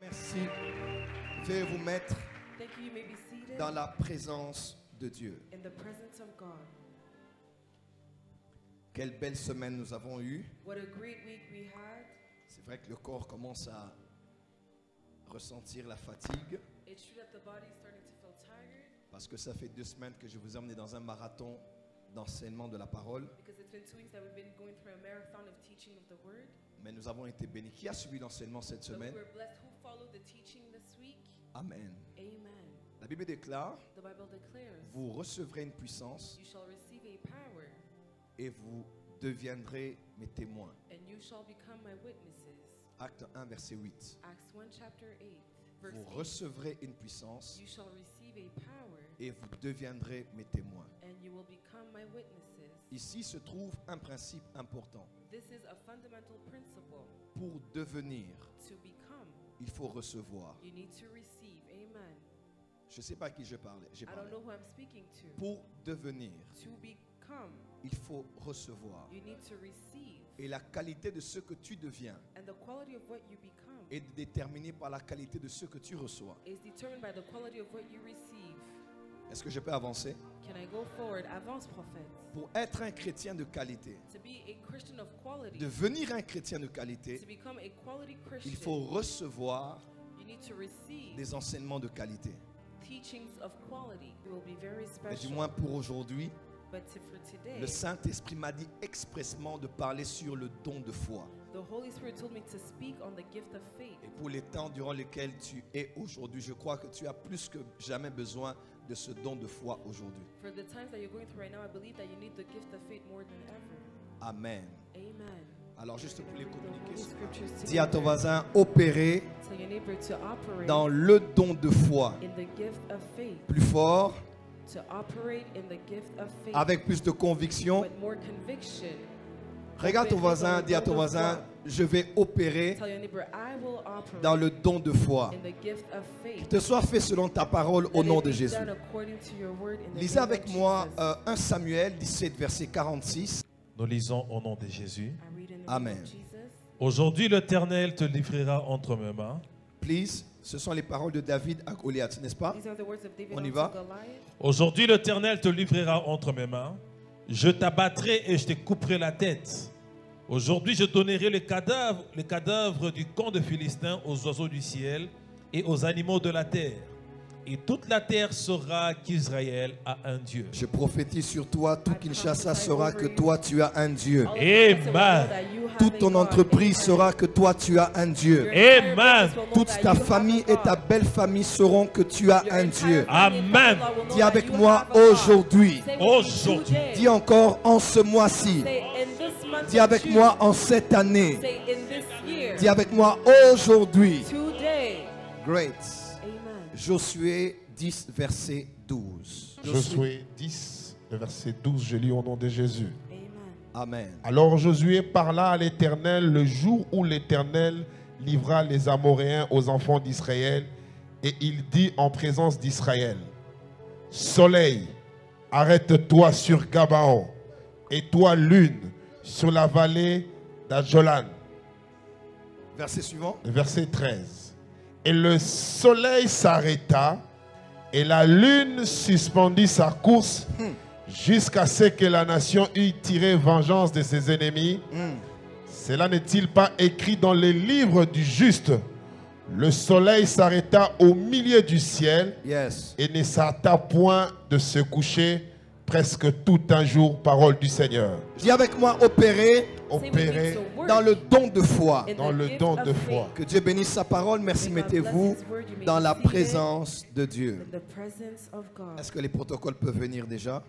Merci. Veuillez vous mettre Thank you. You may be seated dans la présence de Dieu. in the presence of God. Quelle belle semaine nous avons eue. What a great week we had. C'est vrai que le corps commence à ressentir la fatigue It's true that the body is starting to feel tired parce que ça fait 2 semaines que je vous ai emmené dans un marathon d'enseignement de la parole. because it's been 2 weeks that we've been going through a marathon of teaching of the word. Mais nous avons été bénis. Qui a suivi l'enseignement cette But we semaine? were blessed who followed the teaching this week. Amen. Amen. La Bible déclare, The Bible declares, vous recevrez une puissance you shall receive a power et vous deviendrez mes témoins. and you shall become my witnesses. Acte 1, verset 8. Acts 1 chapter 8 verse Vous 8. recevrez une puissance You shall receive a power et vous deviendrez mes témoins. and you will become my witnesses. Ici se trouve un principe important. This is a fundamental principle. Pour devenir, To become, il faut recevoir. you need to receive. Amen. Je ne sais pas à qui j'ai I parlé. don't know who I'm speaking to. Pour devenir, To become, il faut recevoir. you need to receive. Et la qualité de ce que tu deviens And the quality of what you become est déterminée par la qualité de ce que tu reçois. is determined by the quality of what you receive. Est-ce que je peux avancer? Can I go forward? Avance, prophet. Pour être un chrétien de qualité, To be a Christian of quality, devenir un chrétien de qualité, to become a quality Christian, il faut recevoir you need to receive des enseignements de qualité. teachings of quality. It will be very Mais du special. moins pour aujourd'hui, But for today, le Saint-Esprit m'a dit expressement de parler sur le don de foi. the Holy Spirit told me to speak on the gift of faith. Et pour les temps durant lesquels tu es aujourd'hui, je crois que tu as plus que jamais besoin de ce don de foi aujourd'hui. For the times that you're going through right now, I believe that you need the gift of faith more than ever. Amen. Amen. Alors juste pour les communiquer, These scriptures dis à ton together. voisin, opérer Tell your neighbor to operate dans le don de foi. in the gift of faith. Plus fort, To operate in the gift of faith avec plus de conviction. with more conviction. Regarde ton voisin, dis à ton voisin, je vais opérer Tell your neighbor, I will operate dans le don de foi. in the gift of faith. Que te soit fait selon ta parole au Let nom it de be Jésus. done according to your word in the Lisez name of avec moi Jesus. 1 Samuel 17, verset 46. Nous lisons au nom de Jésus. I read in the Amen. name of Jesus. Aujourd'hui, l'Éternel te livrera entre mes mains. Please, ce sont les paroles de David à Goliath, n'est-ce pas? These are the words of David On y unto va? Goliath. Aujourd'hui, l'Éternel te livrera entre mes mains. Je t'abattrai et je te couperai la tête. Aujourd'hui, je donnerai les cadavres du camp de Philistins aux oiseaux du ciel et aux animaux de la terre. Et toute la terre saura qu'Israël a un Dieu. Je prophétise sur toi, tout Kinshasa saura que toi tu as un Dieu. All of the people will know Amen. that you have Toute a ton God. entreprise Amen. saura que toi tu as un Dieu. Your entire Amen. business will know Toute that ta you have famille a et ta God. belle famille sauront que tu as Your un entire Dieu. family and Amen. father-in-law will know Dis that avec you moi have a God. aujourd'hui. Say with me Aujourd'hui. today. Dis encore en ce mois-ci. Say in this month Dis of avec June. moi en cette année. Say in this year. Dis avec moi aujourd'hui. Today. Great. Amen. Josué 10, verset 12. Josué 10, le verset 12, je lis au nom de Jésus. Amen. Amen. Alors Josué parla à l'Éternel le jour où l'Éternel livra les Amoréens aux enfants d'Israël, et il dit en présence d'Israël: Soleil, arrête-toi sur Gabaon, et toi lune sur la vallée d'Adjolan. Verset suivant. Verset 13. Et le soleil s'arrêta, et la lune suspendit sa course jusqu'à ce que la nation eût tiré vengeance de ses ennemis. Cela n'est-il pas écrit dans les livres du juste? Le soleil s'arrêta au milieu du ciel Yes. et ne s'arrêta point de se coucher presque tout un jour. Parole du Seigneur. Dis avec moi opérer Say with me Opéré to work dans le don de foi. in dans the le gift don of de faith. foi. Que Dieu bénisse sa parole. Merci, May God mettez-vous bless His word. You may dans be la seated présence de Dieu. in the presence of God. Est-ce que les protocoles peuvent venir déjà?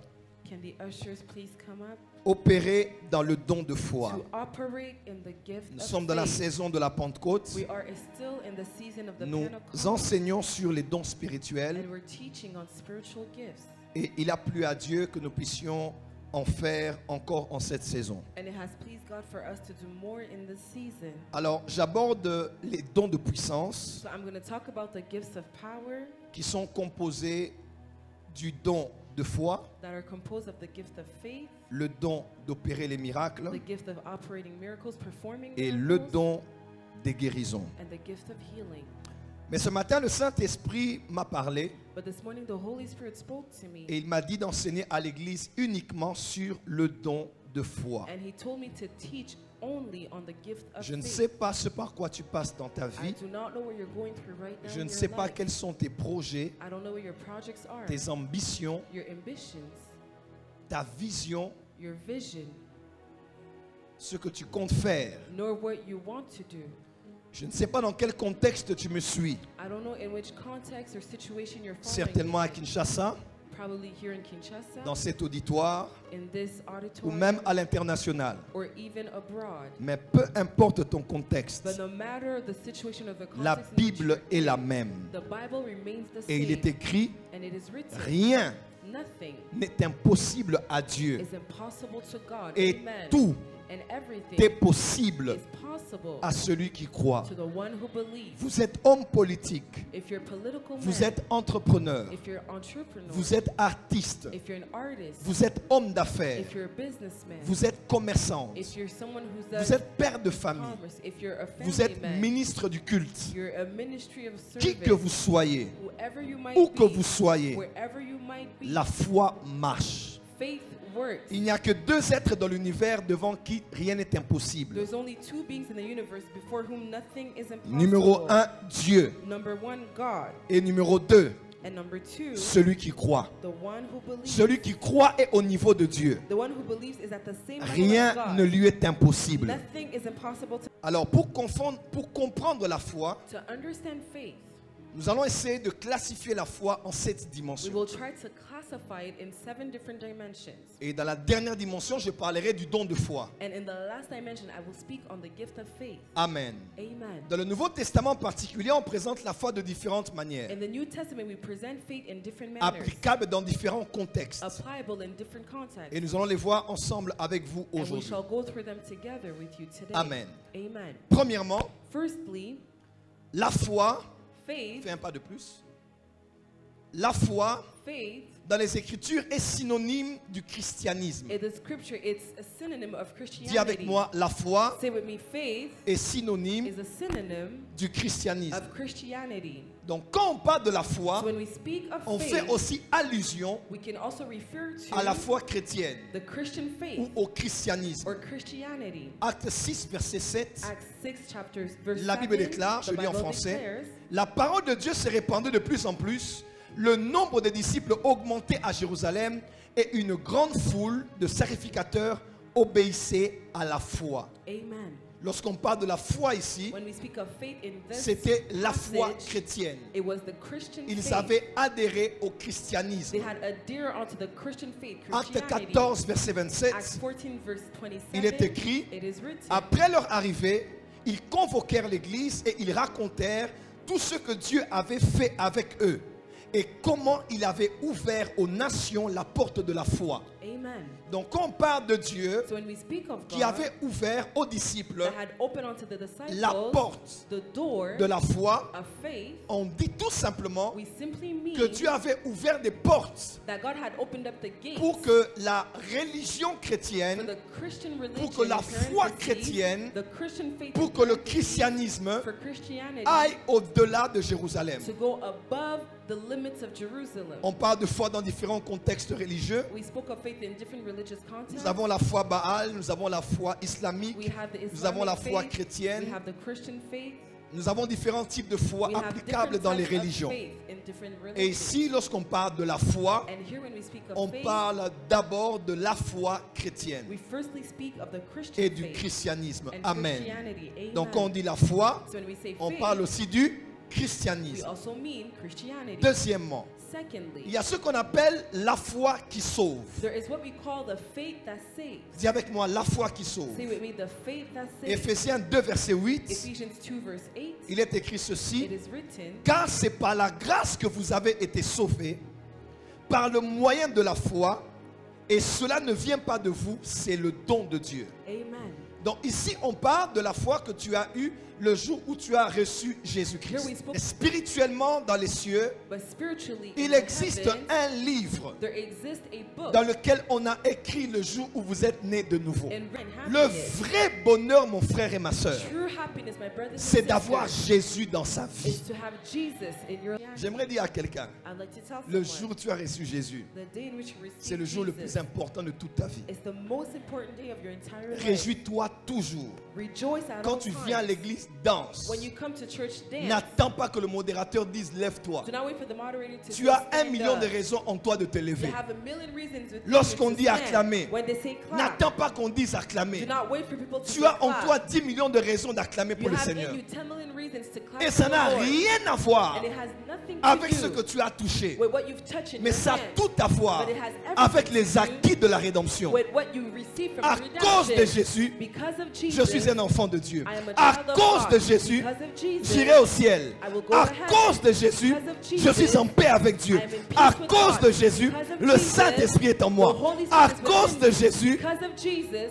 Can the ushers please come up? Opérer dans le don de foi. To operate in the gift Nous of sommes dans la faith. saison de la Pentecôte. We are still in the season of the Nous Pentecost, enseignons sur les dons spirituels and we're teaching on spiritual gifts. et il a plu à Dieu que nous puissions en faire encore en cette saison. And it has pleased God for us to do more in this season. Alors, j'aborde les dons de puissance So I'm going to talk about the gifts of power qui sont composés du don de foi, that are composed of the gift of faith, le don d'opérer les miracles the gift of operating miracles, performing et le miracles, don des guérisons. and the gift of healing. Mais ce matin, le Saint-Esprit m'a parlé But this morning, the Holy Spirit spoke to me. et il m'a dit d'enseigner à l'église uniquement sur le don de foi. And He told me to teach only on the gift of Je ne faith. sais pas ce par quoi tu passes dans ta I vie. do not know what you're going through right now Je in ne your sais pas life. quels sont tes projets, I don't know what your projects are, tes ambitions, your ambitions, ta vision, your vision, ce que tu comptes faire. nor what you want to do. Je ne sais pas dans quel contexte tu me suis. I don't know in which context or situation you're following. Certainement à me in. Kinshasa, Probably here in Kinshasa, dans cet auditoire in this ou auditorium, même à l'international. or even abroad. Mais peu importe ton contexte, But no matter the situation of the la context in which Bible you're est la in, même. the Bible remains the Et il est same, écrit, and it is written, rien nothing n'est impossible à Dieu. is impossible to God. Et Amen. tout And everything est possible is possible à celui qui croit. to the one who believes. Vous êtes homme politique, If you're a political vous man, êtes entrepreneur, if you're an entrepreneur, vous êtes artiste, if you're an artist, vous êtes homme d'affaires, if you're a businessman, vous êtes commerçant, if you're someone who vous does êtes père de famille, commerce, if you're a vous family êtes man, ministre du culte, you're a ministry of qui service, que vous soyez, whoever you might où que be, vous soyez, wherever you might be, la foi marche. faith works. Il n'y a que deux êtres dans l'univers devant qui rien n'est impossible. There's only two beings in the universe before whom nothing is impossible. Numéro 1, Dieu. Number one, God. Et numéro 2, And number two, celui qui croit. the one who believes. Celui qui croit est au niveau de Dieu. The one who believes is at the same level Rien as God. ne lui est impossible. Nothing is impossible Alors pour comprendre la foi, to understand faith. nous allons essayer de classifier la foi en 7 We dimensions. will try to classify it in 7 different dimensions. Et dans la dernière dimension, je parlerai du don de foi. And in the last dimension, I will speak on the gift of faith. Amen. Amen. Dans le Nouveau Testament en particulier, on présente la foi de différentes manières, In the New Testament, we present faith in different manners, applicables dans différents contextes. applicable in different contexts. Et nous allons les voir ensemble avec vous And we aujourd'hui. shall go through them together with you today. Amen. Amen. Premièrement, Firstly, la foi, faith, fais un pas de plus. La foi faith dans les Écritures est synonyme du christianisme. in the scripture, it's a synonym of Christianity. Dis avec moi, la foi Say with me, faith est synonyme is a synonym du christianisme. of Christianity. Donc quand on parle de la So foi, when we speak of on faith, fait aussi allusion we can also refer to à la foi chrétienne the Christian ou faith au christianisme. or Christianity. Acte 6, verset 7, Acts 6 chapters verse la Bible 7, déclare, the je lis en Bible français, declares, la parole de Dieu s'est répandue de plus en plus, le nombre de disciples augmentait à Jérusalem et une grande foule de sacrificateurs obéissait à la foi. Amen. Lorsqu'on parle de la foi ici, When we speak of faith in this c'était la foi passage, chrétienne. it was the Christian Ils faith. avaient adhéré au christianisme. They had adhered onto the Christian faith, Acte Christianity. 14, verset 27, Acts 14 verse 27. il est écrit, It is written. après leur arrivée, ils convoquèrent l'église et ils racontèrent tout ce que Dieu avait fait avec eux et comment il avait ouvert aux nations la porte de la foi. Amen. Donc quand on parle de Dieu So when we speak of qui God avait ouvert aux disciples that had opened unto the disciples la porte the door de la foi, of faith, on dit tout simplement we simply mean que Dieu avait ouvert des portes that God had opened up the gates pour que la religion for chrétienne, the Christian religion, pour que la in foi parentheses, chrétienne, the Christian faith, pour in que le parentheses, christianisme for Christianity aille au-delà de Jérusalem. to go above the limits of Jerusalem. On parle de foi dans différents contextes religieux. We spoke of faith in different religious contexts. Nous avons la foi Baal, nous avons la foi islamique, We have the nous avons la Islamic foi faith, chrétienne, we have the Christian faith, nous avons différents types de foi we have applicables different dans les types of religions. faith in different Et religions. ici, lorsqu'on parle de la foi, And here when we speak of on faith, parle d'abord de la foi chrétienne we firstly speak of the Christian et du faith christianisme. and Amen. Christianity. Amen. Donc quand on dit la foi, So when we say on faith, parle aussi du we christianisme. also mean Christianity. Deuxièmement, Secondly, il y a ce qu'on appelle la foi qui sauve. there is what we call the faith that saves. Dis avec moi, la foi qui sauve. Say with me, the faith that saves. Éphésiens 2, verset 8, Ephesians 2 verse 8, il est écrit ceci. it is written, Car c'est par la grâce que vous avez été sauvés, par le moyen de la foi, et cela ne vient pas de vous, c'est le don de Dieu. Amen. Donc ici, on parle de la foi que tu as eue Le jour où tu as reçu Here we Jésus-Christ. spoke- Et spirituellement dans les cieux, But spiritually, il in the existe heavens, un livre there exists a book dans lequel on a écrit le jour où vous êtes né de nouveau. and written Le happiness. vrai bonheur, mon frère et ma soeur, True happiness, my brothers and c'est d'avoir sisters, Jésus dans sa vie. is to have Jesus in your life. J'aimerais dire à quelqu'un, I'd like to tell le someone, jour où tu as reçu Jésus, the day in which you receive c'est le jour le plus Jesus important de toute ta vie. is the most important day of your entire life. Réjouis-toi toujours. Rejoice at Quand all tu times. viens à l'église, danse. When you come to church, dance. N'attends pas que le modérateur dise lève-toi. Do not wait for the moderator to Tu say, as un "Stand million up." de raisons en toi de te You lever. have a million reasons within Lorsqu'on you to dit stand. acclamer, When they say clap, n'attends pas qu'on dise do acclamer. not wait for people to Tu say as en clap. toi 10 millions de raisons d'acclamer pour You le have Seigneur. in you 10 million reasons to clap Et for ça the n'a Lord. rien à voir And it has nothing to avec do ce que tu as touché. with what you've touched in Mais your ça a hand, tout à voir but it has everything avec to les do acquis de la rédemption. with what you received from À the cause de redemption. Jésus, Because of Jesus, je suis un enfant de Dieu. I am a À child of cause God. de Jésus, Because of Jesus, j'irai au ciel. I will go À to heaven. cause de Jésus, Because of je Jesus, suis en paix avec Dieu. I am in peace À with cause God. de Jésus, Because of le Jesus, Saint-Esprit est en the moi. Holy Spirit À is cause within de me. Jésus, Because of Jesus,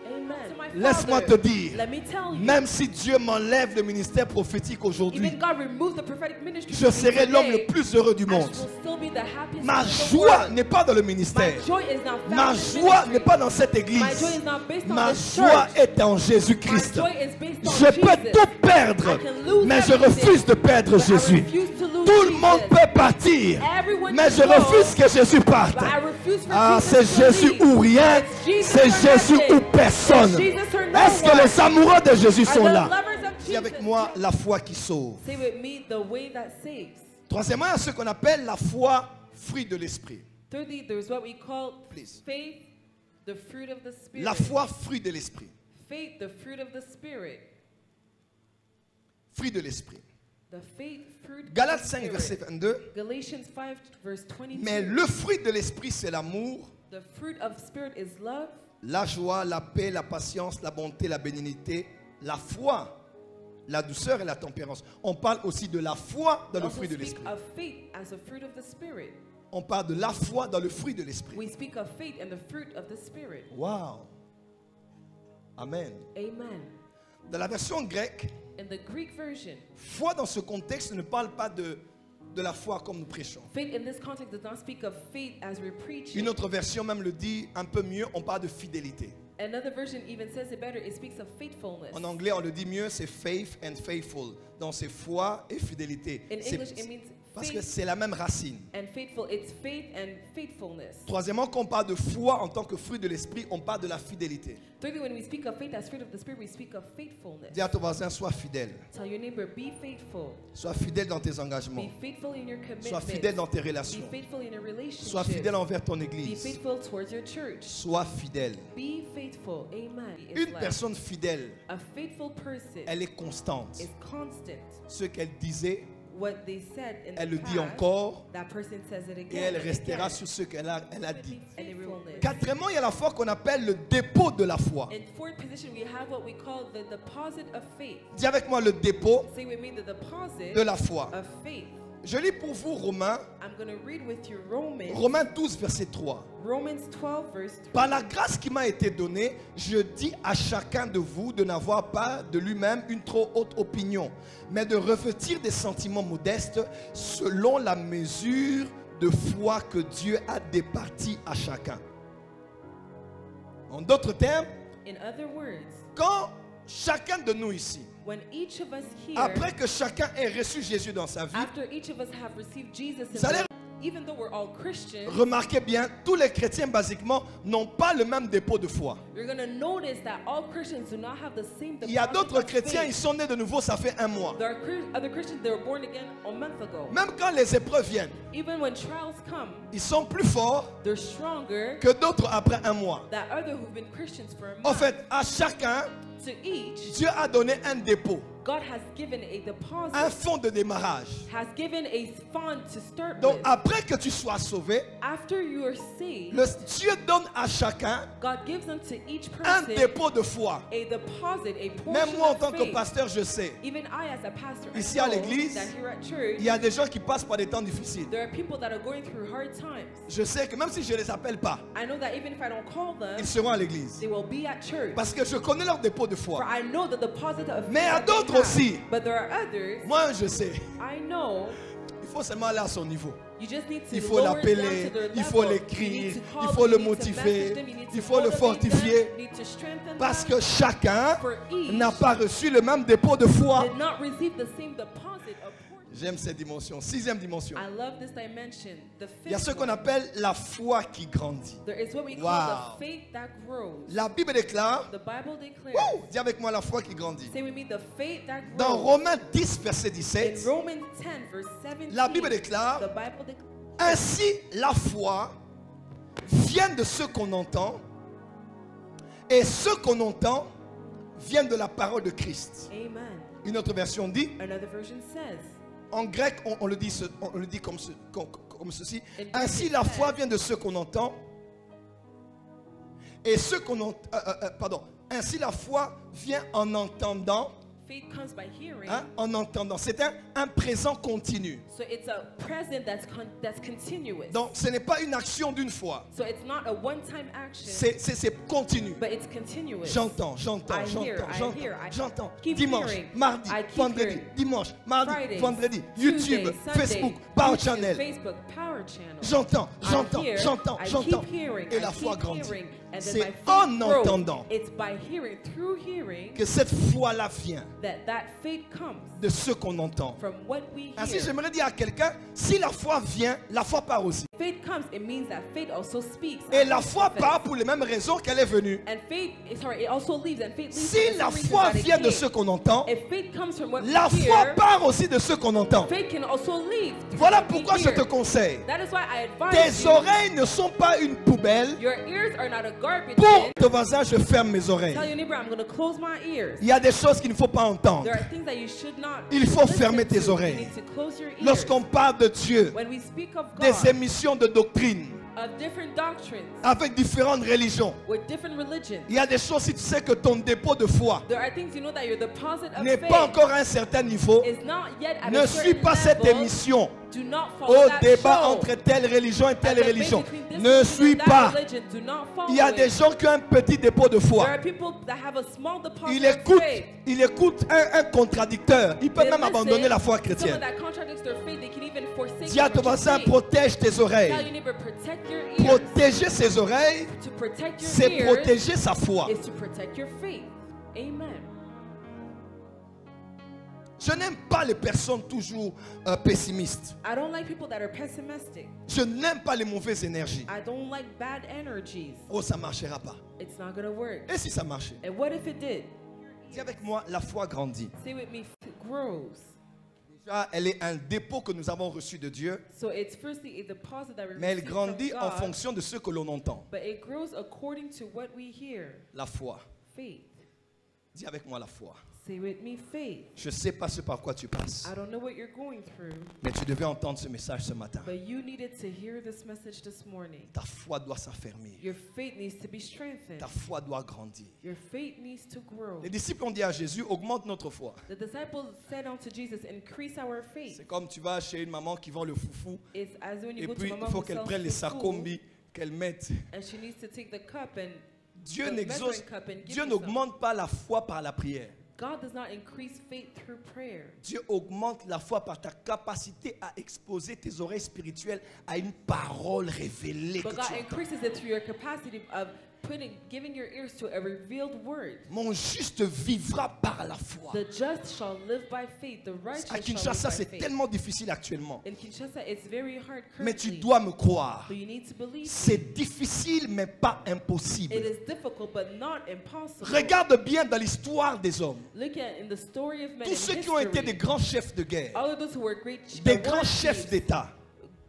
amen. To my laisse-moi te Father, dire, let me tell you, même si Dieu m'enlève le ministère prophétique aujourd'hui, even God removed the prophetic ministry je from me serai l'homme today, le plus heureux du I monde. will still be the happiest Ma man in the joie world. n'est pas dans le My ministère. joy is not found Ma in joie ministry. n'est pas dans cette My joy église. is not based on Ma this joie church. est en My Jésus-Christ. joy is based on Je peux Jesus. tout perdre, I can lose mais je everything, refuse de perdre but I Jésus. refuse to lose Tout le Jesus. monde peut partir, Everyone mais can je go, refuse que Jésus parte. but I refuse for Ah, Jesus c'est to Jésus leave. ou rien, It's Jesus c'est or Jésus nothing. ou personne. It's Jesus or no Est-ce que one. les amoureux de Jésus Are sont the là? lovers of Dis avec Jesus? moi la foi qui sauve. Say with me, the way that saves. Troisièmement, il y a ce qu'on appelle la foi, fruit de l'esprit. Thirdly, there's what we call Please. faith, the fruit of the Spirit. La foi, fruit de l'esprit. Faith, the fruit of the Spirit. Fruit de l'esprit. The faith, fruit Galates of the 5, Spirit. verset 22. Galatians 5, verse 22. Mais le fruit de l'esprit, c'est l'amour, The fruit of Spirit is love, la joie, la paix, la patience, la bonté, la bénignité, la foi, la douceur et la tempérance. On parle aussi de la foi dans We le also fruit de speak l'esprit. of faith as a fruit of the Spirit. On parle de la foi dans le fruit de l'esprit. We speak of faith and the fruit of the Spirit. Wow. Amen. Amen. Dans la version grecque, In the Greek version, foi dans ce contexte ne parle pas de la foi comme nous prêchons. faith in this context does not speak of faith as we're preaching. Une autre version même le dit un peu mieux, on parle de fidélité. Another version even says it better. It speaks of faithfulness. En anglais, on le dit mieux, c'est faith and faithful. Donc c'est foi et fidélité. In C'est- English, it means parce que faith c'est la même racine. and faithful. It's faith and faithfulness. Troisièmement, quand on parle de foi en tant que fruit de l'esprit, on parle de la fidélité. Thirdly, when we speak of faith as fruit of the Spirit, we speak of faithfulness. Dis à ton voisin, sois fidèle. Tell your neighbor, be faithful. Sois fidèle dans tes engagements. Be faithful in your Sois commitment. fidèle dans tes Be relations. faithful in a relationship. Sois fidèle envers ton Be église. faithful towards your church. Sois fidèle. Be faithful. Amen. It's Une like personne fidèle, a faithful person elle est constante. is constant. Ce qu'elle disait, What they said in elle the le past, dit encore that person says it again et elle and restera again. sur ce qu'elle a dit. And it will- Quatrièmement, il y a la foi qu'on appelle le dépôt de la foi. In fourth position, we have what we call the deposit of faith. Dis avec moi le dépôt Say with me, the deposit de la foi. of faith. Je lis pour vous Romains, I'm going to read with you Romans, Romains 12, verset 3. Romans 12, verse 3. Par la grâce qui m'a été donnée, je dis à chacun de vous de n'avoir pas de lui-même une trop haute opinion, mais de revêtir des sentiments modestes selon la mesure de foi que Dieu a départie à chacun. En d'autres termes, In other words, quand chacun de nous ici, when each of us here, après que chacun ait reçu Jésus dans sa vie, after each of us have received Jesus, in Vous allez- their- even though we're all Christians, remarquez bien, tous les chrétiens basiquement n'ont pas le même dépôt de foi. you're going to notice that all Christians do not have the same Il y a deposit d'autres of chrétiens, ils faith. sont nés de nouveau, ça fait un mois. There are other Christians that were born again a month ago. Même quand les épreuves viennent, Even when trials come, ils sont plus forts they're stronger que d'autres après un mois. than others who've been Christians for a month. En fait, à chacun, To each, Dieu a donné un dépôt, God has given a deposit, un fonds de démarrage. has given a fund to start Donc with. après que tu sois sauvé, After you are saved, Dieu donne à chacun God gives unto each un person dépôt de foi. a deposit, a portion Même moi en of tant que faith. pasteur, je sais, Even I, as a pastor, I Ici à know l'église, that here at church, il y a des gens qui passent par des temps difficiles. there are people that are going through hard times. Je sais que même si je ne les appelle pas, I know that even if I don't call them, ils seront à l'église. they will be at church Parce que je connais leur dépôt de For foi. I know that the deposit of Mais faith à that they d'autres have. aussi. But there are others. Moi, je sais. I know. Il faut seulement aller à son niveau. You just need to Il faut lower it down l'appeler, to their il faut level. l'écrire, You need to call il them, faut le you need to motiver, message them, you need to il faut le motivate them, fortifier. you need to strengthen Parce them. que chacun For each n'a pas reçu le même dépôt de foi. did not receive the same deposit of portion. J'aime cette dimension. Sixième dimension. I love this dimension. The Il y a ce fifth qu'on one, appelle la foi qui grandit. there is what we call Wow. the faith that grows. La Bible déclare, The Bible declares. wouh, dis avec moi la foi qui grandit. Say with me, the faith that grows. Dans Romains 10, verset In 17, Romans 10, verse 17, la Bible déclare, the Bible declares, ainsi la foi vient de ce qu'on entend, et ce qu'on entend vient de la parole de Christ. Amen. Une autre version dit, Another version says, en grec, on le dit comme ceci. In Greek, Ainsi it la says- foi vient de ce qu'on entend. Et ce qu'on entend, ainsi la foi vient en entendant, faith comes by hearing. hein, en entendant. C'est un présent continu. So it's a present that's continuous. Donc ce n'est pas une action d'une fois. So it's not a one-time action, C'est continu. but it's continuous. J'entends, j'entends. Keep Dimanche, hearing. mardi, I keep vendredi, hearing. dimanche, mardi, Fridays, vendredi, Tuesday, YouTube, Sunday, Facebook, Power YouTube, Channel. Facebook, Power Channel. J'entends, I hear, I j'entends. keep hearing, Et I la foi keep grandit. hearing, and then C'est my faith en grows. entendant It's by hearing, through hearing, que cette foi-là vient that faith comes de ce qu'on entend. from what we Ainsi, hear. j'aimerais dire à quelqu'un, si la foi vient, la foi part aussi. Faith comes, it means that faith also speaks. Et And la faith foi confesses. part pour les mêmes raisons qu'elle est venue. And faith, sorry, it also leaves, and faith leaves. Si for the la same reason foi that it vient de came. ce qu'on entend, If faith comes from what la we foi hear, part aussi de ce qu'on entend. faith can also leave. to Voilà what we pourquoi je hear. te conseille. That is why I advise Tes you. oreilles ne sont pas une poubelle. Your ears are not a garbage Pour bin. ton voisin, je ferme mes oreilles. Tell your neighbor, I'm going to close my ears. Il y a des choses qu'il ne faut pas entendre. There are things that you should not Il faut listen fermer to. tes You oreilles. need to close your ears. Lorsqu'on parle de Dieu, When we speak of God, des émissions de doctrine of different doctrines, avec différentes religions, with different religions, il y a des choses, si tu sais que ton dépôt de foi there are things you know that your deposit of n'est faith pas encore à un certain niveau, is not yet at ne a suis certain pas cette level. émission Do not follow au that débat show. entre telle religion et At telle the debate religion. between this Ne religion suis and that pas. religion, do not follow Il y a it. des gens qui ont un petit dépôt de There foi. are people that have a small deposit Il of écoute, faith. il écoute un contradicteur. Il peut They même abandonner listen la foi to chrétienne. someone that contradicts their faith, they can even forsake Dis à their ton voisin, faith. protège tes Tell your oreilles. neighbor, protect your ears. Protéger ses oreilles, To protect your c'est ears protéger sa foi. is to protect your faith. Amen. Je n'aime pas les personnes toujours pessimistes. I don't like people that are pessimistic. Je n'aime pas les mauvaises énergies. I don't like bad energies. Oh, ça ne marchera pas. It's not going to work. Et si ça marchait? And what if it did? Dis avec moi, la foi grandit. Say with me, faith grows. Déjà, elle est un dépôt que nous avons reçu de Dieu, So it's firstly a deposit that we mais elle receive from grandit en God, fonction de ce que l'on entend. but it grows according to what we hear. La foi. Faith. Dis avec moi la foi. Say with me, faith. Je ne sais pas ce par quoi tu passes, I don't know what you're going through, mais tu devais entendre ce message ce matin. but you needed to hear this message this morning. Ta foi doit s'affermir. Your faith needs to be strengthened. Ta foi doit grandir. Your faith needs to grow. Les disciples ont dit à Jésus, augmente notre foi. The disciples said unto Jesus, increase our faith. C'est comme tu vas chez une maman qui vend le foufou, It's as when you et go to puis mama il faut who qu'elle sells prenne les the food, sarcombis, qu'elle mette. and she needs to take the cup and Dieu the n'exauce, measuring cup and give Dieu you some. n'augmente pas la foi par la prière. God does not increase faith through prayer. Dieu augmente la foi par ta capacité à exposer tes oreilles spirituelles à une parole révélée que But tu God entends. increases it through your capacity of giving your ears to a revealed word. Mon juste vivra par la foi. The just shall live by faith. The righteous À shall Kinshasa, live by c'est faith. tellement difficile actuellement. In Kinshasa, it's very hard Mais tu currently. dois me croire. But you need to believe me. C'est difficile, mais pas impossible. It is difficult, but not impossible. Regarde bien dans l'histoire des hommes. Look at in the story of men Tous in ceux qui ont été des history, grands chefs de guerre, all of those who were great des war grands chefs chiefs, d'État,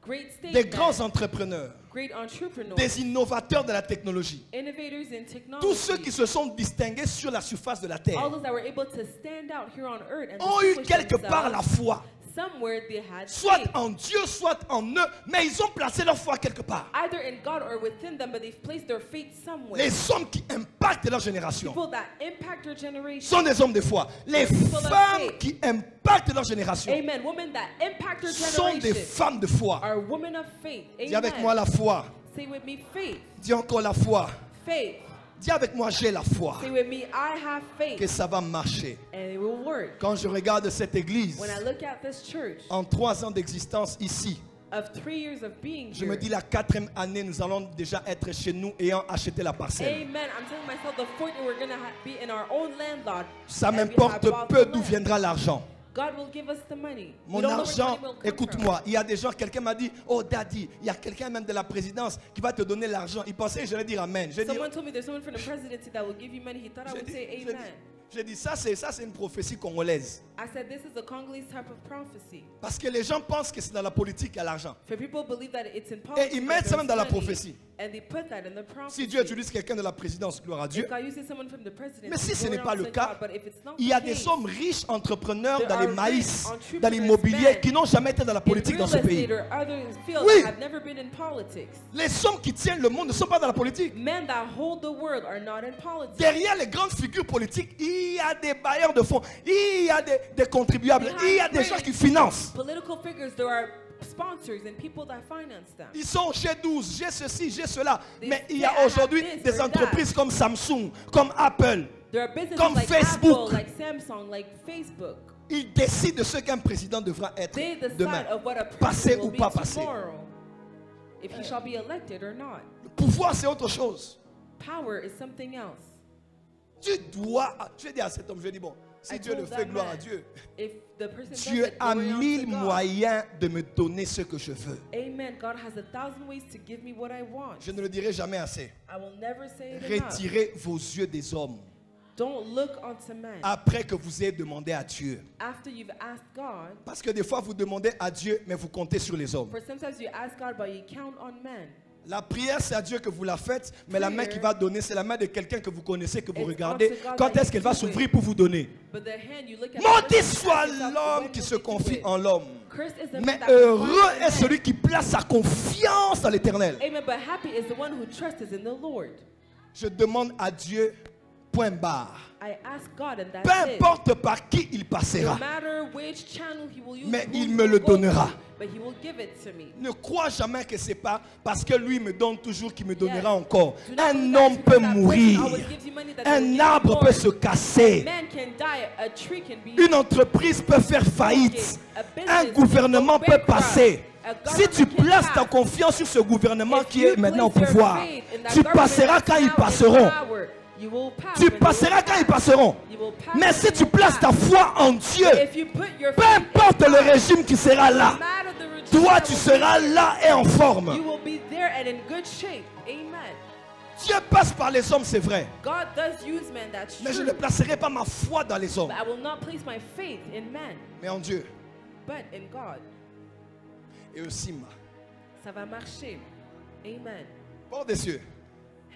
great des statesmen, grands entrepreneurs, great entrepreneurs, des innovateurs de la technologie. innovators in technology, Tous ceux qui se sont distingués sur la surface de la all terre those that were able to stand out here on earth and ont eu distinguish quelque part la themselves, foi, somewhere they had soit faith, en Dieu, soit en eux, mais ils ont placé leur foi quelque part. either in God or within them, but they've placed their faith somewhere. Les hommes qui impactent leur génération People that impact your generation. sont des hommes de foi. Les femmes qui impactent leur génération Amen. Women that impact your sont des generation femmes de foi. are women of faith. Dis avec Amen. moi la foi. Say with me, faith. Dis encore la foi. Faith. Dis avec moi, j'ai la foi Say with me, I have que faith ça va marcher. and it will work. Quand je regarde cette église, When I look at this church, en 3 ans d'existence ici, of 3 years of being je me here, dis la 4e année, nous allons déjà être chez nous ayant acheté la parcelle. amen. I'm telling myself the 4th year we're going to be in our own land lot. Ça and we m'importe have bought peu the d'où land. viendra l'argent. God will give us the money. We Mon don't know where the argent, money will come from. écoute-moi, il y a des gens, quelqu'un m'a dit, oh daddy, il y a quelqu'un même de la présidence qui va te donner l'argent. Il pensait que j'allais dire amen. J'ai dit, Someone told me there's someone from the presidency that will give you money. He thought I would say amen. j'ai dit, ça c'est une prophétie congolaise. I said this is a Congolese type of prophecy. Parce que les gens pensent que c'est dans la politique qu'il y a l'argent. For people believe that it's in Et politics. ils mettent ça that même dans la there's money, prophétie. And they put that in the prophecy. Si Dieu utilise quelqu'un de la présidence, gloire à Dieu. If God uses someone from the presidency, Mais si ce glory n'est pas unto le God. cas, But if it's not il y a the des case, hommes riches, entrepreneurs there dans les are maïs, rich dans l'immobilier, entrepreneurs qui n'ont jamais été dans la politique in dans real ce pays. estate or other fields Oui. that have never been in politics. Les hommes qui tiennent le monde ne sont pas dans la politique. Men that hold the world are not in politics. Derrière les grandes figures politiques, il y a des bailleurs de fonds, il y a des contribuables, il y a des gens qui financent. Political figures, there are sponsors and people that finance them. Ils sont G12, j'ai ceci, j'ai cela. They Mais il y say, a "I have aujourd'hui this des or entreprises comme Samsung, comme Apple. There are businesses Comme like Facebook. Apple, like Samsung, like Facebook. Ils décident de ce qu'un président devra être They decide demain. of what a Passé president ou will pas be passé. tomorrow. If he shall be elected or not. Le pouvoir, c'est autre chose. Power is something else. Tu dois, je vais dire à cet homme, je vais dire, bon, si I Dieu le told fait, that gloire à man, Dieu. If the person does Dieu it, a glory unto 1000 God. moyens de me donner ce que je veux. Amen. God has 1,000 ways to give me what I want. Je ne le dirai jamais assez. I will never say it enough. Retirez vos yeux des hommes Don't look unto men. après que vous ayez demandé à Dieu. After you've asked God, Parce que des fois, vous demandez à Dieu, mais vous comptez sur les hommes. for sometimes you ask God, but you count on men. La prière, c'est à Dieu que vous la faites, mais la main qui va donner, c'est la main de quelqu'un que vous connaissez, que vous It's regardez. unto God Quand that est-ce you qu'elle va do s'ouvrir it. pour vous donner? But the hand you look at. Maudit soit l'homme qui se confie en l'homme. Cursed is the Mais man that heureux confides in est man. celui qui place sa confiance dans l'Éternel. Amen. But happy is the one who trusts in the Lord. Je demande à Dieu, point barre. I ask God, and that's Peu it. importe par qui il No passera, matter which channel he will use, mais who il he me will le go donnera. to, but he will give it to me. ne crois jamais que c'est pas parce que lui me donne toujours qu'il me donnera Yes. encore. Do not believe Un that homme because peut that person mourir. always gives you money that they will give Un you arbre more. peut se casser. Man can die, a tree can be Une entreprise peut faire faillite. A business Un can gouvernement go peut bankrupt. passer. A Si tu government can places ta pass. confiance sur ce gouvernement If qui you est maintenant au place your pouvoir, faith in that tu government passeras that's quand ils now in passeront. power, you will pass Tu when they passeras will quand ils pass. passeront. You will pass Mais when si they tu will places ta pass. foi en Dieu, If you put your peu faith in importe le God, régime qui sera là, no matter the regime toi that tu will be seras there, là et en forme. you will be there and in good shape. Amen. Dieu passe par les hommes, c'est vrai. God does use men, that's Mais je true. ne placerai pas ma foi dans les hommes, But I will not place my faith in men, mais en Dieu. but in God. Et aussi, Ça va marcher. Amen. porte des cieux.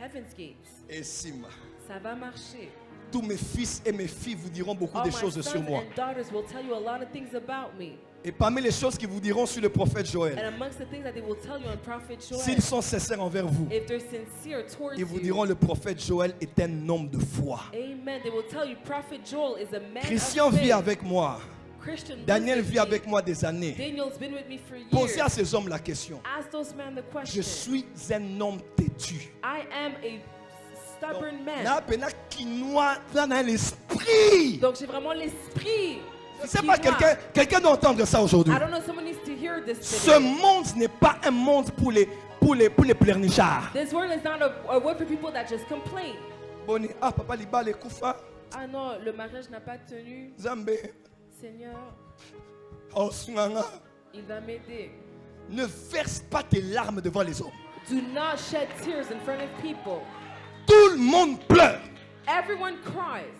Heaven's gates. Et Sima. Ça va marcher. Tous mes fils et mes filles vous diront beaucoup All de my choses sur sons moi. and daughters will tell you a lot of things about me. Et parmi les choses qu'ils vous diront sur le prophète And Joël, amongst the things that they will tell you on Prophet Joel, s'ils sont sincères envers vous, if they're sincere towards ils vous you, diront le prophète Joël est un homme de foi. amen, they will tell you Prophet Joel is a man Christian of vit faith. avec moi. Christian Daniel lives with vit avec me. moi des années. Daniel's been with me for Posez à years. ces hommes la question. Ask those men the Je question. suis un homme têtu. I am a stubborn man. Là, pena quinoa dans l'esprit. Donc j'ai vraiment l'esprit. Je ne sais pas, quelqu'un doit entendre ça aujourd'hui. I don't know, someone needs to hear this Ce today. monde n'est pas un monde pour les pleurnichards. This world is not a word for people that just complain. Boni, ah papa liba le kufa, Ah non, le mariage n'a pas tenu. Zambé, Seigneur, Osunganga. il va m'aider. Ne verse pas tes larmes devant les hommes. Do not shed tears in front of people. Tout le monde pleure, Everyone cries,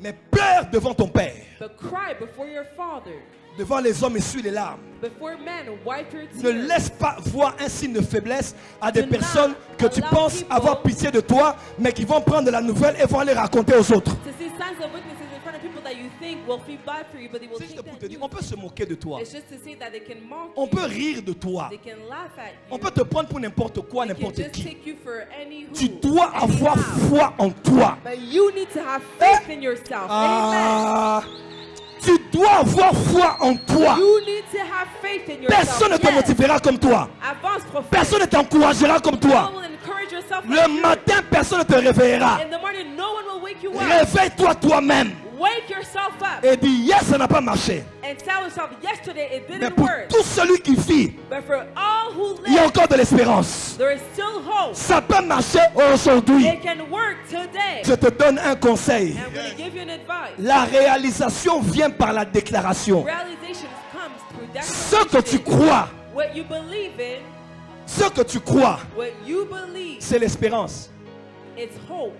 mais pleure devant ton père. but cry before your father. Devant les hommes, essuie les larmes. Before men, wipe your Ne tears. laisse pas voir un signe de faiblesse à des Do not personnes que tu allow penses people avoir pitié de toi, mais qui vont prendre la nouvelle et vont aller raconter aux autres. To see signs of weaknesses in front of people that you think will feel bad for you, but they will C'est juste take pour te that dire, you. on peut se moquer de toi. It's just to say that they can mock On you. peut rire de toi. They can laugh at you. On peut te prendre pour n'importe quoi, They can n'importe just qui. take you for any who. Tu dois avoir anyhow. foi en toi. But you need to have faith in yourself. Ah, tu dois avoir foi en toi. Amen. You need to have faith in yourself. Personne ne te Yes. motivera comme toi. Avance, prophète. Personne ne t'encouragera comme No toi. one will encourage you yourself up. Le matin, personne ne te réveillera. In the morning, no one will wake you up. Réveille-toi toi-même. Wake yourself up. Et dis, yes, ça n'a pas marché. And tell yourself, yesterday it Mais didn't pour work. tout celui qui vit, But for all who il y a live, encore de l'espérance. there is still hope. Ça peut marcher aujourd'hui. It can work today. Je te donne un conseil. And I'm going to give you an advice. La réalisation vient par la déclaration. Realization comes through Ce que tu declaration. crois, What you believe in, ce que tu crois, what you believe, c'est l'espérance. it's hope.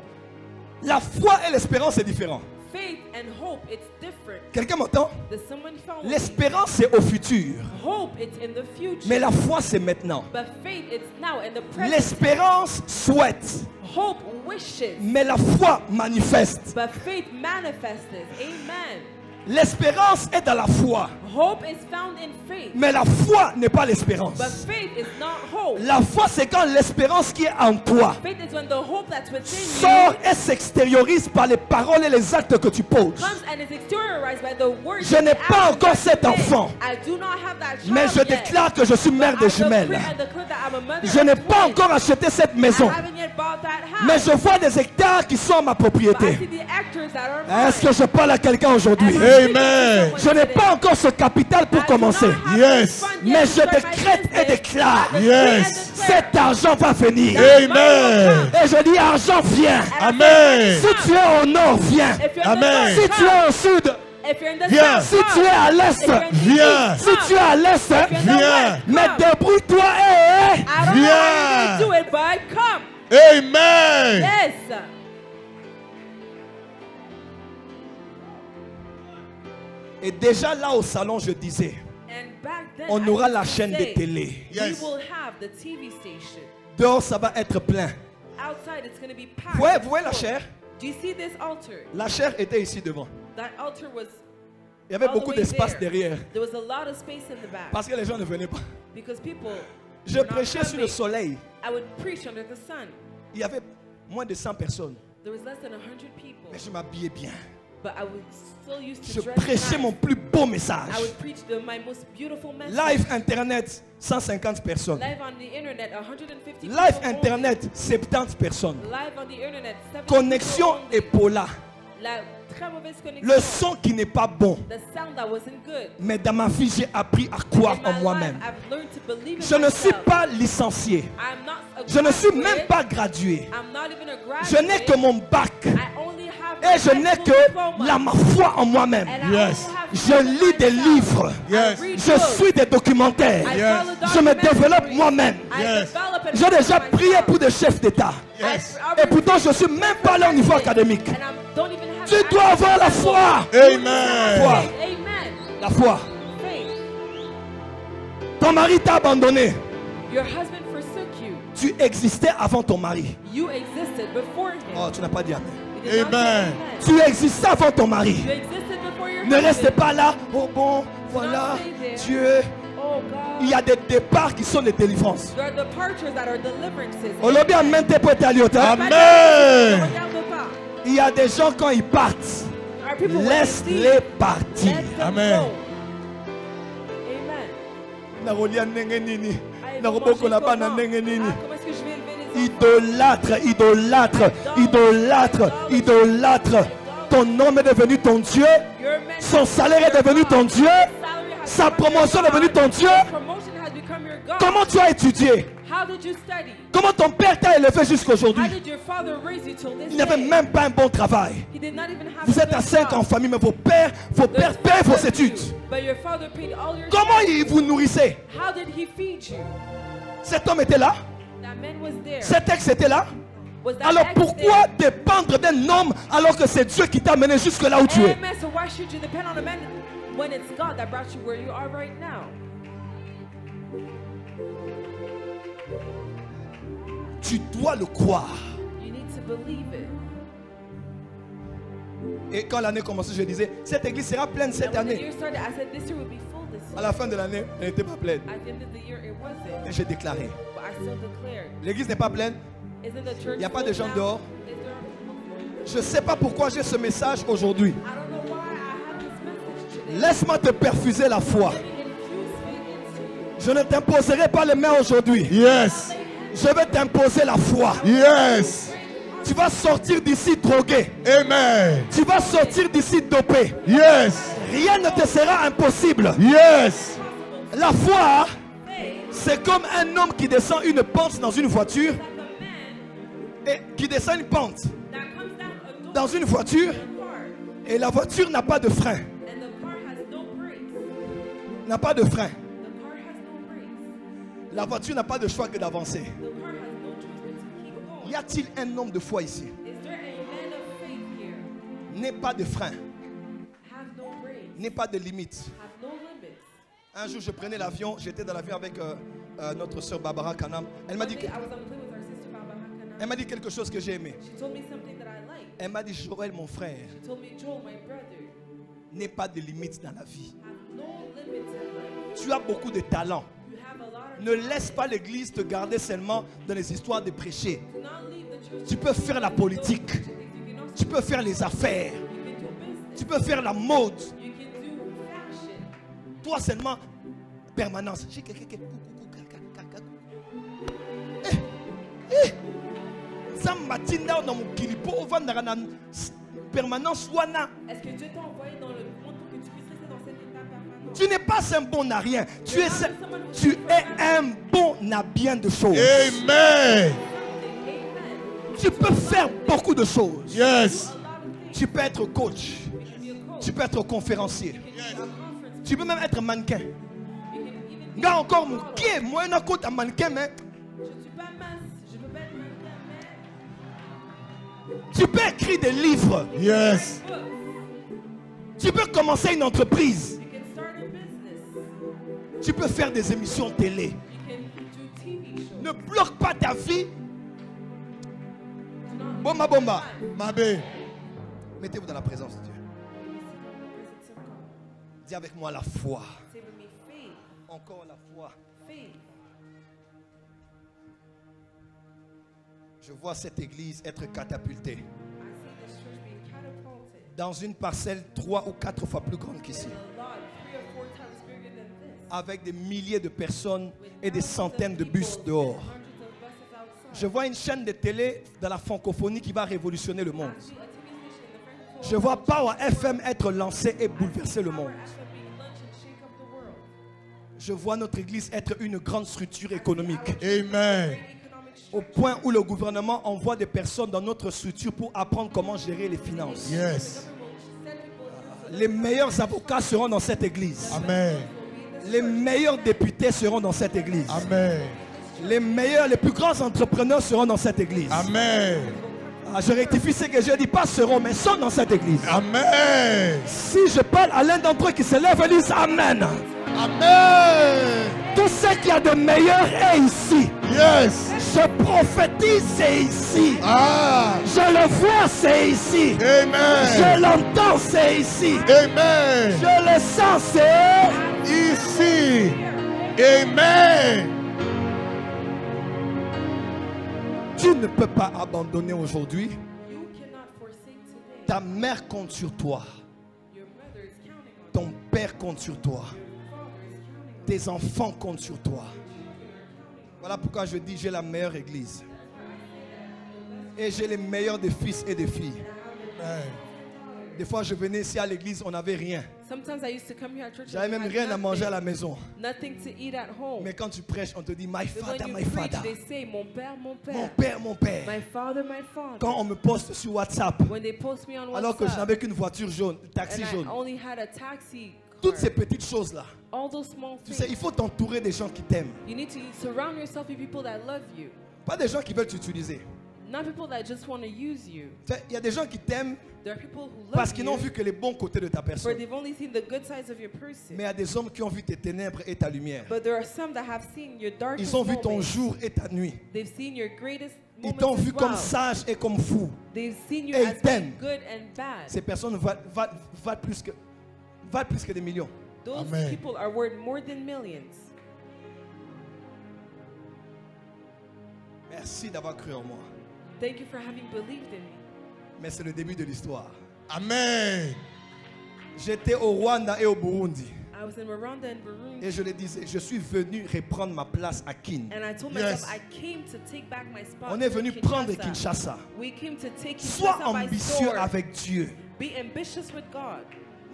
La foi et l'espérance, c'est différent. Faith and hope, it's different. Quelqu'un m'entend? Does someone follow me? L'espérance, c'est au futur. Hope, it's in the future. Mais la foi, c'est maintenant. But faith, it's now in the present. L'espérance souhaite, Hope wishes. mais la foi manifeste. But faith manifests. Amen. L'espérance est dans la foi, Hope is found in faith. mais la foi n'est pas l'espérance. But faith is not hope. La foi, c'est quand l'espérance qui est en toi Faith is when the hope that's within sort you et s'extériorise par les paroles et les actes que tu poses. comes and is exteriorized by the words. Je n'ai and pas actions encore that cet you make. enfant, I do not have that child mais je yet. déclare que je suis mère But de I decree jumelles. and declare that I'm a mother Je of n'ai pas twins. encore acheté cette I maison, haven't yet bought that house. mais je vois des hectares qui sont à ma But I propriété. see the actors that are mine. Est-ce que je parle à quelqu'un aujourd'hui? Am I speaking to Amen. someone Je n'ai today? pas encore ce capital pour I do not commencer, have Yes. the fund yet mais to je start my décrète et business. déclare, I decree Yes. and declare cet argent va venir. that Amen. money will come. Et je dis, argent vient. And I Amen. say, Si tu es au nord, viens. if you're in Amen. the Si north, tu es come. au sud, If you're in the Viens. south, si tu es à l'est, If you're in the Viens. east, si come. tu es à l'est, If you're in the Viens. west, mais come. débrouille-toi. I don't know how Viens. you're going to do it, but come. Amen. Yes. Et déjà là au salon, je disais, And back then, on I aura used la to chaîne de say, télé. Yes. We will have the TV station. Dehors, ça va être plein. Outside, it's going to be packed. Vous voyez la Full. chair? Do you see this altar? La chair était ici devant. That altar was Il y avait all the beaucoup way d'espace there. derrière. There was a lot of space in the back Parce que les gens ne venaient pas. because people Je were not prêchais sur le coming. soleil. I would preach under the sun. Il y avait moins de 100 personnes. There was less than 100 people, Mais je m'habillais bien. but I was still used to Je dress prêchais nice. mon plus beau message. I would preach my most beautiful message. Live Internet, 150 personnes. Live on the internet, 150 people Live only. Internet, 70 personnes. Live on the internet, 70 Connexion people only. Ebola. La très mauvaise connexion. Le son qui n'est pas bon. The sound that wasn't good. Mais dans ma vie, j'ai appris à croire In en my moi-même. life, I've learned to believe in Je ne suis myself. pas licencié. I'm not a Je ne suis graduate. même pas gradué. I'm not even a graduate. Je n'ai que mon bac. I only have Et my je high n'ai school que diploma. ma foi en moi-même. And I Yes. only have Je faith in lis des myself. livres. Yes. I read Je books. suis des documentaires. I Yes. follow Je me documentaries. développe moi-même. I Yes. develop and J'ai déjà improve prié myself. pour des chefs d'État. Yes. I Et pourtant, je ne suis même pas allé au niveau académique. And I don't even have Tu the dois avoir la academic foi. level. Amen. Foi. Amen. La foi. Faith. Ton mari t'a abandonné. Your husband forsook you. Tu existais avant ton mari. You existed before him. Oh, tu n'as pas dit amen. You did not say Amen. amen. Tu existais avant ton mari. You existed before your Ne reste husband. pas là. Oh bon, voilà. Dieu. Oh God. Il y a des départs qui sont des délivrances. There are departures that are deliverances. Aujourd'hui, amen, t'es prêt à l'IOTA. Amen. Regarde pas. Il y a des gens quand ils partent, Our people, when they laisse-les leave, partir. let them Amen. go. Amen. Narolia ndenge nini? Aïe, Naroboko comment na bana comment? ndenge nini? Ah, comment est-ce que je vais élever les enfants? Idolâtre, idolâtre, idolâtre, idolâtre. Ton homme est devenu ton Dieu. Your man Son has salaire est become devenu your ton God. Dieu. Salary has Sa become your promotion est God. devenue ton Dieu. Your promotion has become your God. Comment tu as étudié? How did you study? Comment ton père t'a élevé jusqu'à How aujourd'hui? did your father raise you till this Il n'avait day? même pas un bon travail. He did not even have Vous a êtes à good 5 job. en famille, mais vos pères There's paient five vos of you, études. But your father paid all your Comment studies. vous nourrissez? How did he feed you? Cet homme était là? That man was there. Cet ex était là? Was that Alors ex pourquoi there? dépendre d'un homme alors que c'est Dieu qui t'a amené jusque là où tu es? Amen. So why should you depend on a man when it's God that brought you where you are right now? Tu dois le croire. You need to believe it. Et quand l'année commençait, je disais, cette église sera pleine cette And when the année. year started, I said this year would be full this À year. la fin de l'année, elle n'était pas pleine. At the end of the year, it wasn't. Et j'ai déclaré, But I still declared. l'église n'est pas pleine. Isn't the church Il y a pas full de gens now? dehors. Is there- Je ne sais pas pourquoi j'ai ce message aujourd'hui. I don't know why I have this message today. Laisse-moi te perfuser la foi. Let me infuse faith into you. Je ne t'imposerai pas les mains aujourd'hui. Yes. Lay hands Je vais t'imposer la foi. Yes. Tu vas sortir d'ici drogué. Amen. Tu vas sortir d'ici dopé. Yes. Rien ne te sera impossible. Yes. La foi, c'est comme un homme qui descend une pente dans une voiture. Et qui descend une pente dans une voiture. Et la voiture n'a pas de frein. N'a pas de frein. La voiture n'a pas de choix que d'avancer. Y a-t-il un homme de foi ici? N'aie pas de frein. N'aie pas de limite. Un jour, je prenais l'avion. J'étais dans l'avion avec notre soeur Barbara Kanam. Elle m'a dit quelque chose que j'ai aimé. Elle m'a dit, Joël, mon frère, n'aie pas de limite dans la vie. Tu as beaucoup de talent. Ne laisse pas l'église te garder seulement dans les histoires de prêcher. Tu peux faire la politique. Tu peux faire les affaires. Tu peux faire la mode. Toi seulement, permanence. Permanence wana. Est-ce que Dieu t'a envoyé dans le monde pour que tu puisses rester dans cette étape permanente? Tu n'es pas un bon à rien. Tu es un bon à bien de choses. Amen. Tu peux faire beaucoup de choses. Yes. Tu peux être coach. Tu peux être conférencier. Tu peux même être mannequin. Là encore, mon pied, moi, un côté à mannequin, mais. Je ne suis pas mince, je peux pas être mannequin, mais. Tu peux écrire des livres. Yes. Tu peux commencer une entreprise. You can start a business. Tu peux faire des émissions télé. You can do TV shows. Ne bloque pas ta vie. Bomba, bomba. Mabé. Mettez-vous dans la présence de Dieu. Dis avec moi la foi. Say with me, faith. Encore la foi. Faith. Je vois cette église être catapultée I see this church being catapulted dans une parcelle 3 ou 4 fois plus grande qu'ici, in a lot 3 or 4 times bigger than this. avec des milliers de personnes et des Thousands of centaines de people bus and dehors. hundreds of buses outside. Je vois une chaîne de télé dans la francophonie qui va révolutionner le monde. Actually, a TV station in the Francophone Je vois Power FM être lancé et bouleverser le monde. FM being launched and shake up the world. Je vois notre église être une grande structure économique, Amen. Economic au point où le gouvernement envoie des personnes dans notre structure pour apprendre comment gérer les finances. Yes. Les meilleurs avocats seront dans cette église. Amen. Les meilleurs députés seront dans cette église. Amen. Les plus grands entrepreneurs seront dans cette église. Amen. Ah, je rectifie ce que je dis, pas seront, mais sont dans cette église. Amen. Si je parle à l'un d'entre eux qui se lève et dit Amen. Amen. Tout ce qu'il y a de meilleur est ici. Yes. Je prophétise, c'est ici. Ah. Je le vois, c'est ici. Je Amen. l'entends, c'est ici. Amen. Je le sens, c'est Ici. Amen. Tu ne peux pas abandonner aujourd'hui. You cannot forsake today. Ta mère compte sur toi. Your mother is counting on Ton père compte sur toi. you. Your father is counting on Tes enfants comptent sur toi. Voilà pourquoi je dis j'ai la meilleure église. Et j'ai les meilleurs des fils et des filles. Amen. Des fois je venais ici à l'église, on n'avait rien. you. Sometimes I used to come here at church and J'avais we même had rien à manger à nothing, la maison. nothing to eat at home. Mais quand tu prêches, on te dit my But father, when my you preach, father. they say, mon père, mon père. Mon père, mon père. My father, my father. Quand on me poste sur WhatsApp, When they post me on alors que je WhatsApp, n'avais qu'une voiture jaune, taxi and I jaune. only had a taxi car, Toutes ces petites choses-là. all those small Tu sais, things. il faut t'entourer des gens qui t'aiment. You need to surround yourself with people that love you, Pas des gens qui veulent t'utiliser. not people that just want to use you. Tu sais, il y a des gens qui t'aiment There are people who parce love qu'ils n'ont you vu que les bons côtés de ta for personne. they've only seen the good sides of your person. Mais il y a des hommes qui ont vu tes ténèbres et ta lumière. But there are some that have seen your darkest Ils ont vu ton moments. jour et ta nuit. They've seen your greatest Ils moments t'ont as vu comme well. sage et comme fou. They've seen you Et ils as being t'aiment. good and bad. Ces personnes valent plus que des millions. Those Amen. people are worth more than millions. Merci d'avoir cru en moi. Thank you for having believed in me. Mais c'est le début de l'histoire. Amen. J'étais au Rwanda et au Burundi. I I was in Rwanda and Burundi. Et je le disais, je suis venu reprendre ma place à Kin. And I told Yes. myself I came to take back my spot. On est venu in prendre Kinshasa. Kinshasa. We came to take Sois Kinshasa by ambitieux sword. avec Dieu. Be ambitious with God.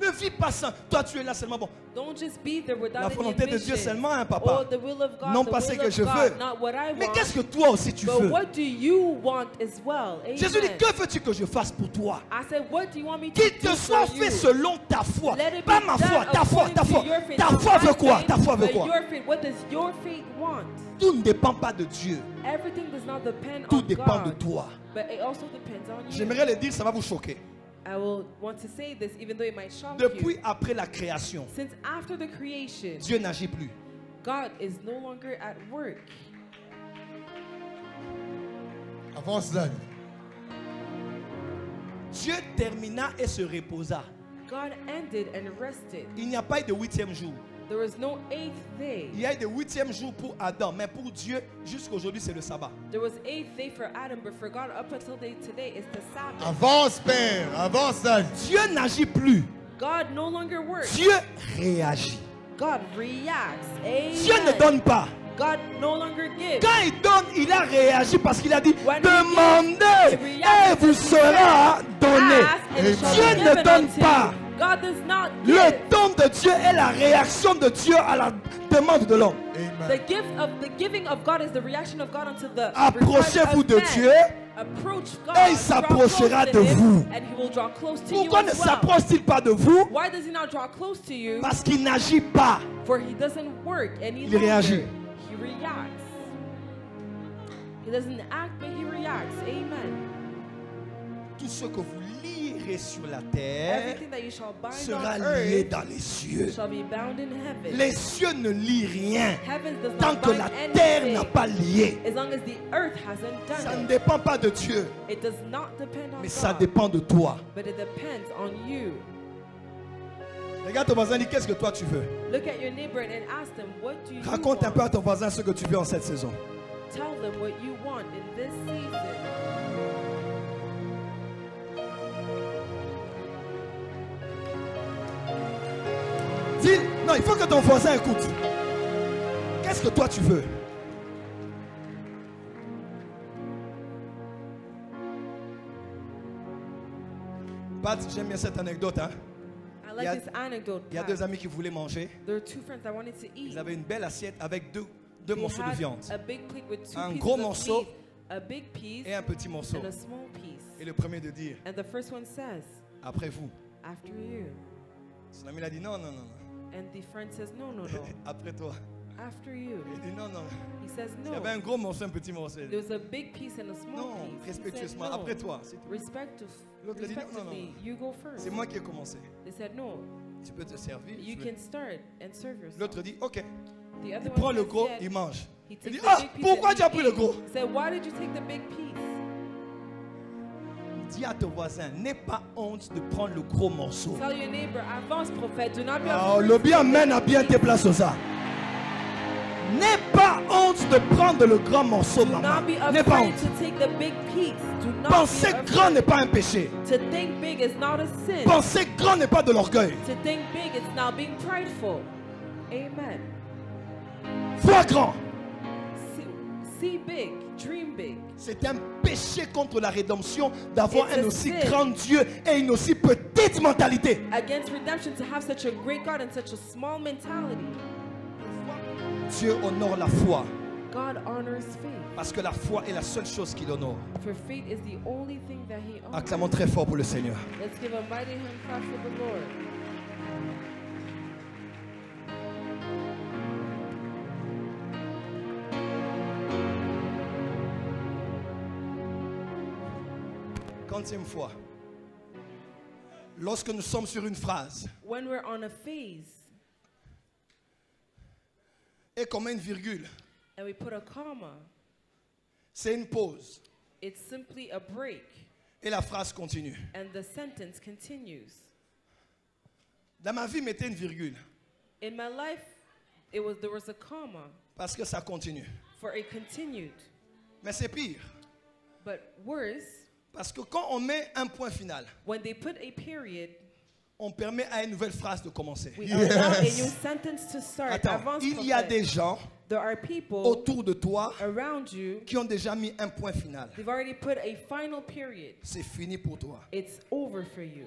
Ne vis pas sans. Toi, tu es là seulement. Bon, Don't just be there without la any volonté de Dieu ambition. seulement, hein, papa. Oh, the will of God, Non the pas ce will que of je God, veux. not what I Mais want. qu'est-ce que toi aussi tu But veux? what do you want as well? Amen. Jésus dit, que veux-tu que je fasse pour toi? I said, what do you want me to Qu'il do te soit for fait you? selon ta foi. Let it Pas be ma done foi, ta foi, ta according foi. to your faith. Ta Not foi my veut quoi? faith, Ta foi veut but quoi? your faith. What does your faith want? Tout ne dépend pas de Dieu. Everything does not depend Tout on dépend de God, toi. but it also depends on you. J'aimerais le dire, ça va vous choquer. I will want to say this even though it might shock Depuis you. après la création, Since after the creation, Dieu n'agit plus. God is no longer at work. Avance, Dan. Dieu termina et se reposa. God ended and rested. Il n'y a pas eu de 8e jour. There was no 8th day. Il y a eu de 8e jour pour Adam, mais pour Dieu, jusqu'aujourd'hui, c'est le sabbat. There was 8th day for Adam, but for God, up until today, it's the Sabbath. Avance, Père. Avance, Dan. Dieu n'agit plus. God no longer works. Dieu réagit. God reacts. Amen. Dieu ne donne pas. God no longer gives. Quand il donne, il a réagi parce qu'il a dit When he demandez gives, he reacts et vous sera donné. Ask and it shall be Dieu ne given donne unto pas. you. God does not Le give. don de Dieu est la réaction de Dieu à la demande de l'homme. The giving of God is the reaction of God unto the Approchez-vous request de of man. Dieu. Approach God. Et il draw s'approchera close to de him, vous. And he will draw close to Pourquoi you ne as well. s'approche-t-il pas de vous? Why does he not draw close to you? Parce qu'il n'agit pas. For he doesn't work any Il réagit. longer. He reacts. He doesn't act, but he reacts. Amen. Tout ce que vous lirez sur la terre Everything that you shall bind sera on lié earth dans les cieux. shall be bound in heaven. Les cieux ne lient rien Heaven does tant not que bind la terre anything n'a pas lié. as long as the earth hasn't Ça ne done it. dépend pas de Dieu, It does not depend on mais ça God, dépend de toi. but it depends on you. Regarde ton voisin, dis qu'est-ce que toi tu veux. Look at your neighbor and ask them, what do you Raconte un peu want? à ton voisin ce que tu veux en cette saison. Tell them what you want in this season. Dis, non, il faut que ton voisin écoute. Qu'est-ce que toi tu veux? Pat, j'aime bien cette anecdote. Hein? I like Yeah. this anecdote. Il y a Pat. deux amis qui voulaient manger. There were two friends that wanted to eat. Ils avaient une belle assiette avec deux They morceaux de had viande a big plate with two Un pieces gros of morceau meat, a big piece et un petit morceau. and a small piece. Et le premier de dire, And the first one says, après vous. after you. Son ami a dit, non, non, non, non. And the friend says, no, no, no. Après toi. After you. Il dit, non, non. He says, Il y no. avait un gros morceau, un petit morceau. There was a big piece and a small Non, piece. He said, respectueusement. no. Après toi. c'est tout. L'autre a dit, non, non, Respectively, non. you go first. C'est moi qui ai commencé. They said, no, Tu peux te servir. you je vais- can start and serve yourself. L'autre dit, ok. The other Il one prend le says, gros, yeah. il mange. He Il takes dit, the ah, big piece pourquoi and tu as pris he le ate. gros? He said, why did you take the big piece? Dis à ton voisin, n'aie pas honte de prendre le gros morceau. Tell your neighbor, avance prophète, do not be Oh, afraid le to bien take the amène à big bien piece. tes places aux ça. N'aie pas honte de prendre le grand morceau, Do maman. not be N'aie pas afraid honte. to take the big piece. Do not Penser be grand n'est afraid. pas un péché. To think big is not a sin. Penser grand n'est pas de l'orgueil. To think big is not being prideful. Amen. Vois grand. See big, dream big. C'est un péché contre la rédemption d'avoir It's un a aussi sin. grand Dieu et une aussi petite mentalité. Against redemption, to have such a great God and such a small mentality. Dieu honore la foi God honors faith. parce que la foi est la seule chose qu'il honore. For faith is the only thing that he honors. Acclamons très fort pour le Seigneur. Let's give a mighty hand clap for the Lord. Quantième fois. Lorsque nous sommes sur une phrase When we're on a phase et qu'on met une virgule, and we put a comma, c'est une pause it's simply a break et la phrase continue. and the sentence continues. Dans ma vie, mettez une virgule In my life, there was a comma parce que ça continue. for it continued. Mais c'est pire But worse, parce que quand on met un point final, when they put a period, on permet à une nouvelle phrase de commencer. We allow a new sentence to start. Attends, Avance il y a prophet. des gens There are people autour de toi around you. qui ont déjà mis un point final. They've already put a final period. C'est fini pour toi. It's over for you.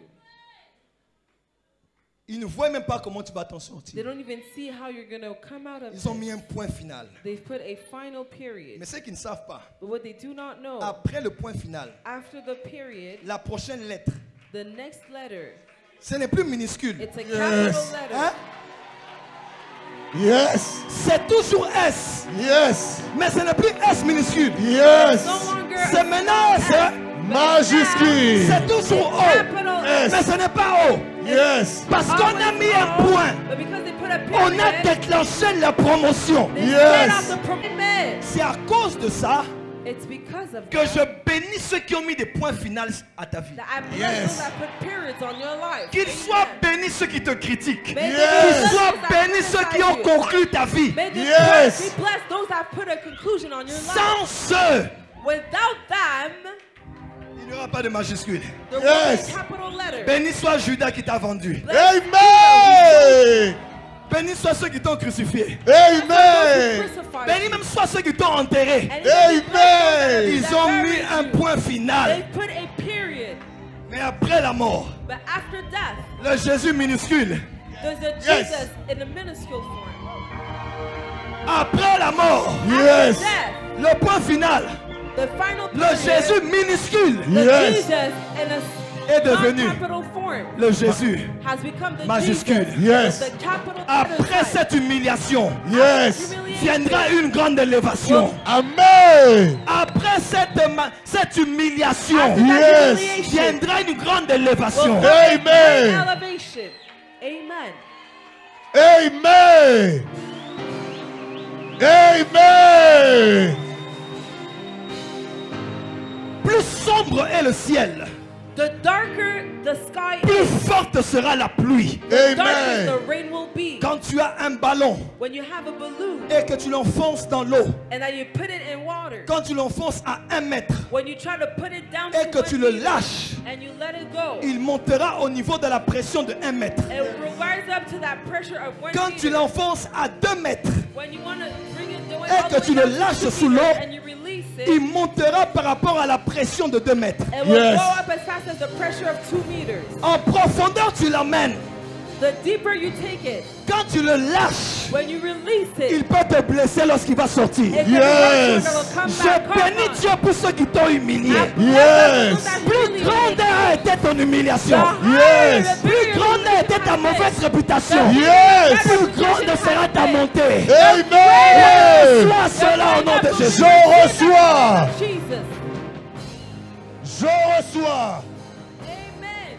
Ils ne voient même pas comment tu vas t'en They sortir. don't even see how you're going to come out of Ils ont it. mis un point final. They've put a final period. Mais ceux qui ne savent pas, But what they do not know, après le point final, after the period, la prochaine lettre, the next letter, ce n'est plus minuscule. it's a capital Yes. letter. Hein? Yes. C'est toujours S. Yes. Mais ce n'est plus S minuscule. Yes. No longer C'est maintenant S. hein? Majuscule. C'est toujours O. capital Yes. Mais ce n'est pas O. Yes. Parce qu'on a mis un point. But because they put a On a period, déclenché la promotion. they Yes. set off the period. C'est à cause de ça It's because of que that je bénis ceux qui ont mis des points finaux à ta vie. that I bless Yes. those that put periods on your life. Qu'ils Amen. soient bénis ceux qui te critiquent. May Yes. they be Qu'ils blessed soient those that bénis ceux qui ont criticize you. conclu ta vie. May they Yes. be blessed those that put a conclusion on your life. Sans ceux, Without them, il n'y aura pas de majuscule. there Yes. will be a capital letter. Béni soit Judas qui t'a vendu. Amen. Béni soit ceux qui t'ont crucifié. Amen. Crucified Béni you. même soit ceux qui t'ont enterré. And even be blessed those that Ils ont mis buried un you. point final. They put a period. Mais après la mort, But after death, le Jésus minuscule. there's a Yes. Jesus in a minuscule form. Après la mort, Yes. Death, le point final, the final le period, Jésus minuscule the Yes. Jesus in a est devenu non-capital form le Jésus. has become the Majuscule. Jesus Yes. with the capital Après letter sign. cette humiliation, Yes. viendra une grande élévation. Amen. Après cette humiliation, After that Yes. humiliation, viendra une grande élévation. will come a great Amen. elevation. Amen. Amen. Amen. Plus sombre est le ciel, The darker the sky plus is, forte sera la pluie. the darker Amen. the rain will be. Quand tu as un ballon When you have a balloon et que tu l'enfonces dans l'eau, and then you put it in water, quand tu l'enfonces à 1 mètre when you try to put it down et to que tu 1 le meter lâches, and you let it go, il montera au niveau de la pression de 1 mètre. it will rise up to that pressure of 1 Quand tu meter. l'enfonces à 2 mètres, When you want to bring it down et all que the way tu le down to lâches 2 sous meters l'eau, and you release il it, montera par rapport à la pression de 2 mètres. it will Yes. go up as fast as the pressure of 2 meters. En profondeur, tu l'emmènes. The deeper you take it, Quand tu le lâches, when you release il it, peut te blesser lorsqu'il va sortir. it can Yes. hurt you and it will come Je back. Come bénis on. Dieu pour ceux qui t'ont humilié. I bless Yes. those that Plus really grande need it. a été ton humiliation. The Yes. higher, the bigger Plus grande the a été ta humiliation mauvaise has been. réputation. Yes. Plus grande sera ta montée. Amen. Sois cela au nom de Jésus. Je reçois. Jesus. Je reçois. Amen.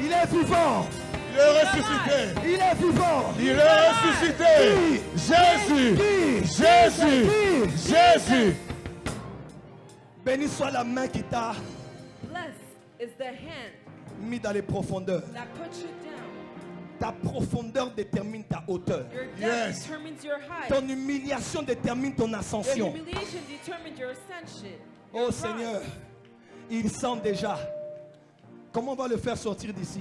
Il est vivant. Il est ressuscité. Il est vivant. Il est ressuscité. Jésus. Jésus. Jésus. Béni soit la main qui t'a Blessed is the hand mis dans les profondeurs. that puts you down. Ta profondeur détermine ta hauteur. Your depth Yes. determines your height. Ton humiliation détermine ton Your ascension. humiliation determines your ascension. Oh Your Seigneur, rise. il sent déjà. Comment on va le faire sortir d'ici?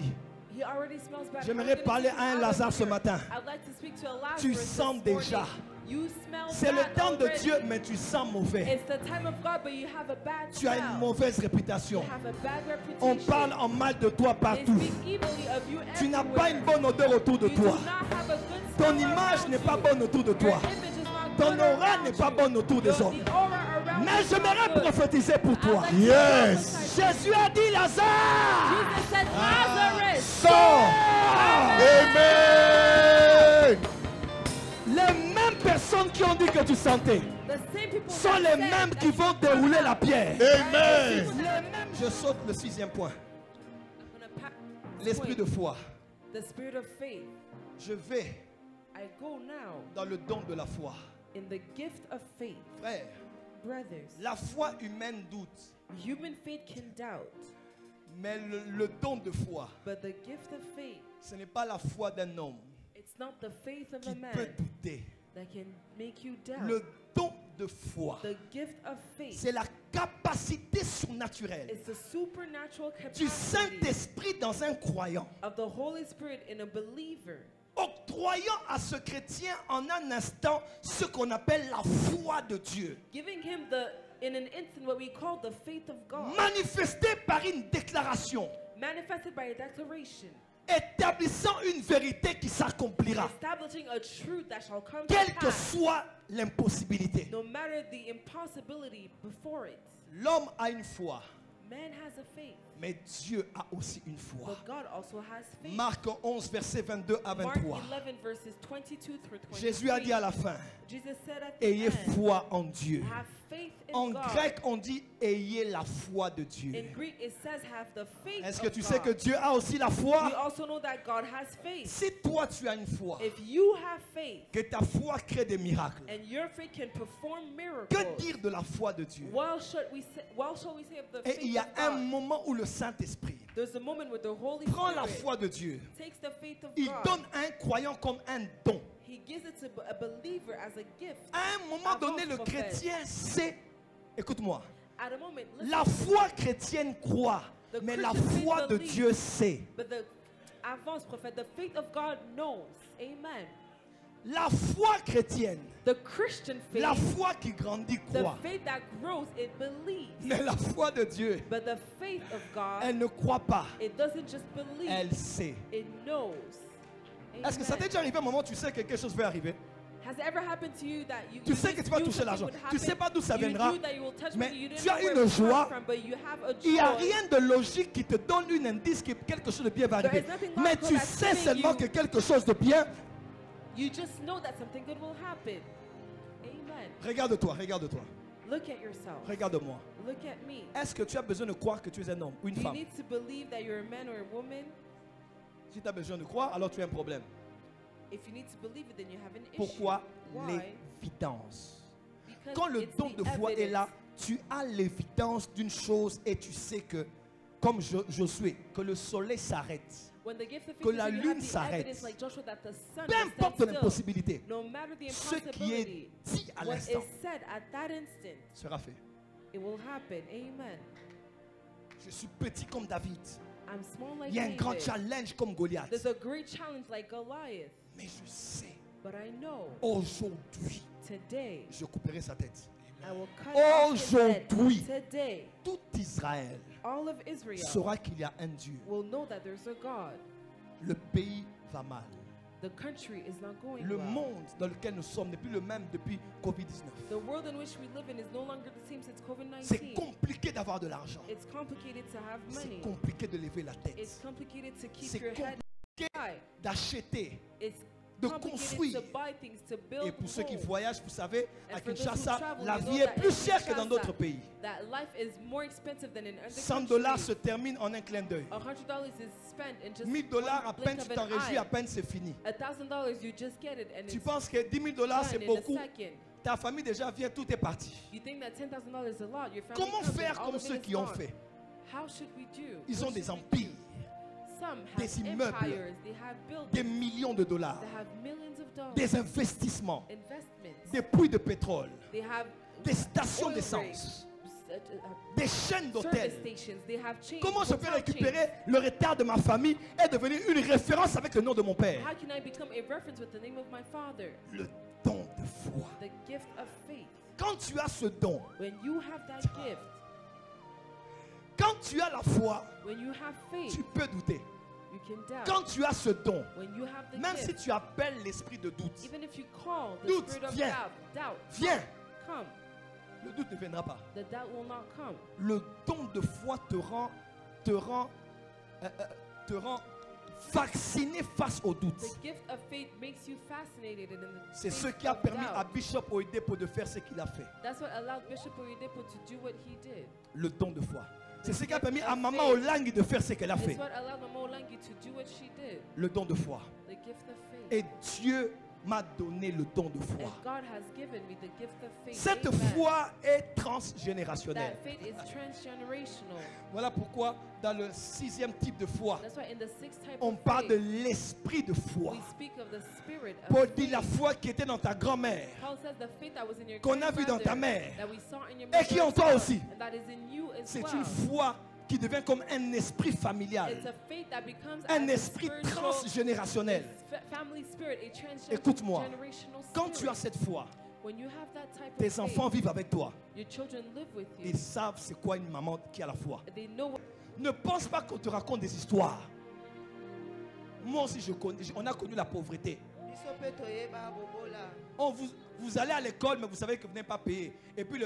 He already smells bad. J'aimerais parler à un Lazare ce matin. I'd like to speak to a Lazarus Tu this sens morning. déjà. You smell C'est le bad temps de already. Dieu, mais tu sens mauvais. It's the time of God, but you have a bad Tu as smell. une mauvaise You réputation. have a bad reputation. On parle en mal de toi They partout. speak evilly of you Tu n'as everywhere. pas une bonne odeur autour de You toi. do not have a good Ton smell image around n'est pas you. bonne autour de Your toi. image is not Ton good aura around n'est pas you. bonne autour des The hommes. aura around Mais you is j'aimerais not good. prophétiser pour toi. I'd like to Yes. prophesy. Jésus a dit Lazare, Jesus said, Lazarus, Sors. Amen. les mêmes personnes qui ont dit que tu sentais the same people sont that les said mêmes that qui you vont come dérouler out. la pierre. Amen. Les mêmes. Je saute le 6e point. I'm gonna pack this L'esprit de point. foi. The spirit of faith. Je vais I go now dans le don de la foi. in the gift of faith. Frère, Brothers, la foi humaine doute. human faith can doubt. Mais le don de foi, But the gift of faith, ce n'est pas la foi d'un homme it's not the faith of qui a peut man douter. that can make you doubt. Le don de foi, The gift of faith c'est la capacité surnaturelle is the supernatural du capacity Saint-Esprit dans un croyant, of the Holy Spirit in a believer, octroyant à ce chrétien en un instant ce qu'on appelle la foi de Dieu, giving him in an instant what we call the faith of God, manifestée par une déclaration, manifested by a declaration, établissant une vérité qui s'accomplira, establishing a truth that shall come to quelle que pass, soit l'impossibilité. no matter the impossibility before it. L'homme a une foi, Man has a faith, mais Dieu a aussi une foi. but God also has faith. Marc 11, versets 22 à Mark 23. 11 verses 22 through 23. Jésus a dit à la fin, Jesus said at the ayez end, foi en Dieu. have faith in En God. grec, on dit ayez la foi de In Dieu. Greek it says have the faith Est-ce que of tu God. sais que Dieu a aussi la You foi? also know that God has faith. Si toi tu as une foi, If you have faith que ta foi crée des miracles, and your faith can perform miracles, que dire de la foi de Dieu? what shall we say of the Et il y faith a of un God? moment où le Saint-Esprit There's a moment where the Holy prend la Spirit foi de Dieu. takes the faith of Il God. donne à un croyant comme un don. He gives it to a believer as a gift. À un moment donné, le chrétien sait, écoute-moi, At a moment, listen, la foi chrétienne croit, The mais la Christian foi faith de believes. Dieu sait. but the advanced prophet, the faith of God knows. Amen. La foi chrétienne, The Christian faith, la foi qui grandit the croit, faith that grows, it believes. mais la foi de Dieu, But the faith of God, elle ne croit pas, it doesn't just believe, elle sait. it knows. Est-ce que ça t'est Amen. déjà arrivé un moment où tu sais que quelque chose va arriver? Has it ever happened to you that you Tu sais que tu vas knew toucher something l'argent. would Tu happen, sais pas d'où ça you viendra, knew that you will touch mais money, you didn't tu as know where une it comes joie. from, but you have a Il n'y a joy. rien de logique qui te donne un indice que quelque chose de bien va There arriver. is nothing Mais logical tu that's sais telling seulement you- que quelque chose de bien. You just know that something good will happen. Amen. Regarde-toi, regarde-toi, Look at yourself. regarde-moi. Look at me. Est-ce que tu as besoin de croire que tu es un homme ou une Do you femme? need to believe that you're a man or a woman? Si tu as besoin de croire, alors tu as un problème. If you need to believe it, then you have an issue. Pourquoi? Why? L'évidence. Because Quand le it's don the de foi est evidence. là, tu as l'évidence d'une chose et tu sais que, comme Josué, que le soleil s'arrête. When the gift of que faith la is you lune have the s'arrête. evidence like Joshua that the sun Peu will stand importe still. l'impossibilité, No matter the ce qui impossibility, est dit à what l'instant is said at that instant, sera fait. it will happen. Amen. Je suis petit comme David. I'm small like Il y a un grand David. challenge comme Goliath. There's a great challenge like Goliath. Mais je sais, But I know aujourd'hui, today je couperai sa tête. I will cut off his head. Aujourd'hui. Today, Tout Israël all of Israel saura qu'il y a un Dieu. will know that there's a God. Le pays va mal. The country is not going Le well. monde dans lequel nous sommes n'est plus le même depuis Covid-19. The world in which we live in is no longer the same since C'est COVID-19. compliqué d'avoir de l'argent. It's complicated to have C'est money. compliqué de lever la It's tête. complicated to keep C'est your head compliqué high. d'acheter. It's de complicated construire. to buy things, to build Et pour ceux qui homes. voyagent, vous savez, And à for those who Kinshasa, travel, la you know vie est that plus in chère que dans Kinshasa, d'autres pays. That life is more expensive than in other $100 se countries. termine en un clin d'œil. $100 is spent in just $1000 à one peine blink tu of t'en an réjouis, eye. à peine c'est fini. $1,000 you just get it and Tu it's penses que $10 000 c'est done in a beaucoup? second. Ta famille déjà vient, tout est parti. You think that $10,000 is a lot? Your family Comment comes and faire all comme of it ceux is qui ont gone. fait? How should we do? Ils What ont des should we empires, do? Some des have immeubles, empires, they have des buildings, millions de dollars, they have millions of dollars, des investissements, investments, des puits de pétrole, they have des stations oil d'essence, rigs, des chaînes service d'hôtels. stations, they have chains, Comment je peux hotel récupérer chains. le retard de ma famille et devenir une référence avec le nom de mon père? How can I become a reference with the name of my father? Le don de foi. The gift of faith. Quand tu as ce don, When you have that gift, quand tu as la foi, when you have faith, tu peux douter. you can doubt. Quand tu as ce don, When you have the même si gift, tu appelles l'esprit de doute, even if you call the Doute, spirit of viens. doubt, viens, come. le doute ne viendra pas. The doubt will not come. Le don de foi te rend vacciné face au doute. The gift of faith makes you fascinated in the C'est ce face qui a of permis à doubt. Bishop Oyedepo de faire ce qu'il a fait. That's what allowed Bishop Oyedepo to do what he did. Le don de foi. C'est ce qui a gift permis of à Maman faith. Olangi de faire ce qu'elle a fait. It's what allowed Mama Olangi to do what she did. Le don de foi. The gift of faith. Et Dieu m'a donné le don de And foi. God has given me the gift of faith. Cette Amen. foi est transgénérationnelle. That faith is transgenerational. Voilà pourquoi dans le 6e type de foi, That's why in the sixth type on of parle de faith, l'esprit de foi. we speak of the spirit of Paul faith. dit la foi qui était dans ta grand-mère, Paul says the faith that was in your qu'on a vu dans ta grandmother, mère, that we saw in your et qui est en mother toi as well, aussi. and that is in you as C'est well. une foi qui devient comme un esprit familial, It's a faith that becomes un as a esprit spiritual transgénérationnel. family spirit, a Écoute-moi, transgenerational quand tu as spirit. cette foi, When you have that type tes of enfants faith, vivent avec toi. your children live with you. Ils savent c'est quoi une maman qui a la foi. They know what Ne pense pas qu'on te raconte des histoires. Moi aussi, on a connu la pauvreté. Vous allez à l'école, mais vous savez que vous n'êtes pas payé. Et puis,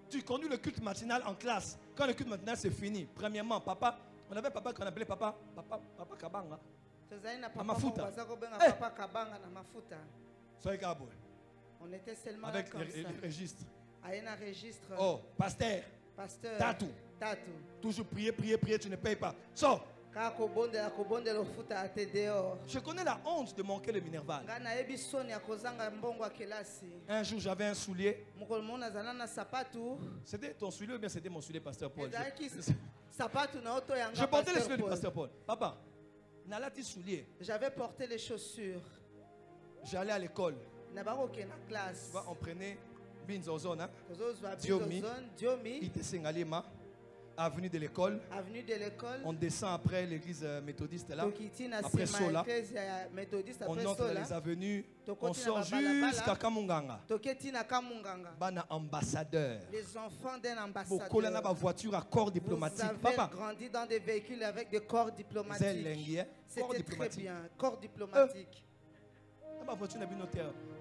tu conduis le culte matinal en classe. Quand le culte matinal c'est fini, premièrement, papa, on avait papa qu'on appelait papa Kabanga. Amafuta. Soyez cabou. On était seulement Avec comme ça. les registres. Un registre. Oh, pasteur, Pasteur. Tatou. Tatou. Toujours prier, tu ne payes pas. Sors. Je connais la honte de manquer le minerval. Un jour, j'avais un soulier. C'était ton soulier ou bien c'était mon soulier, pasteur Paul? Je portais les souliers du pasteur Paul. Papa, nalati soulier. J'avais porté les chaussures. J'allais à l'école. Classe. On prenait Binzozon, Diomi. Itesengalema, avenue de l'école. Avenue de l'école. On descend après l'église méthodiste là. Après Sola. On entre dans les avenues. On sort jusqu'à Kamunganga. Bana ambassadeur. Les enfants d'un Beaucoup ambassadeur. na voiture à corps diplomatique. Vous avez Papa, grandi dans des véhicules avec des corps diplomatiques. corps C'était très diplomatique. bien. Corps diplomatique.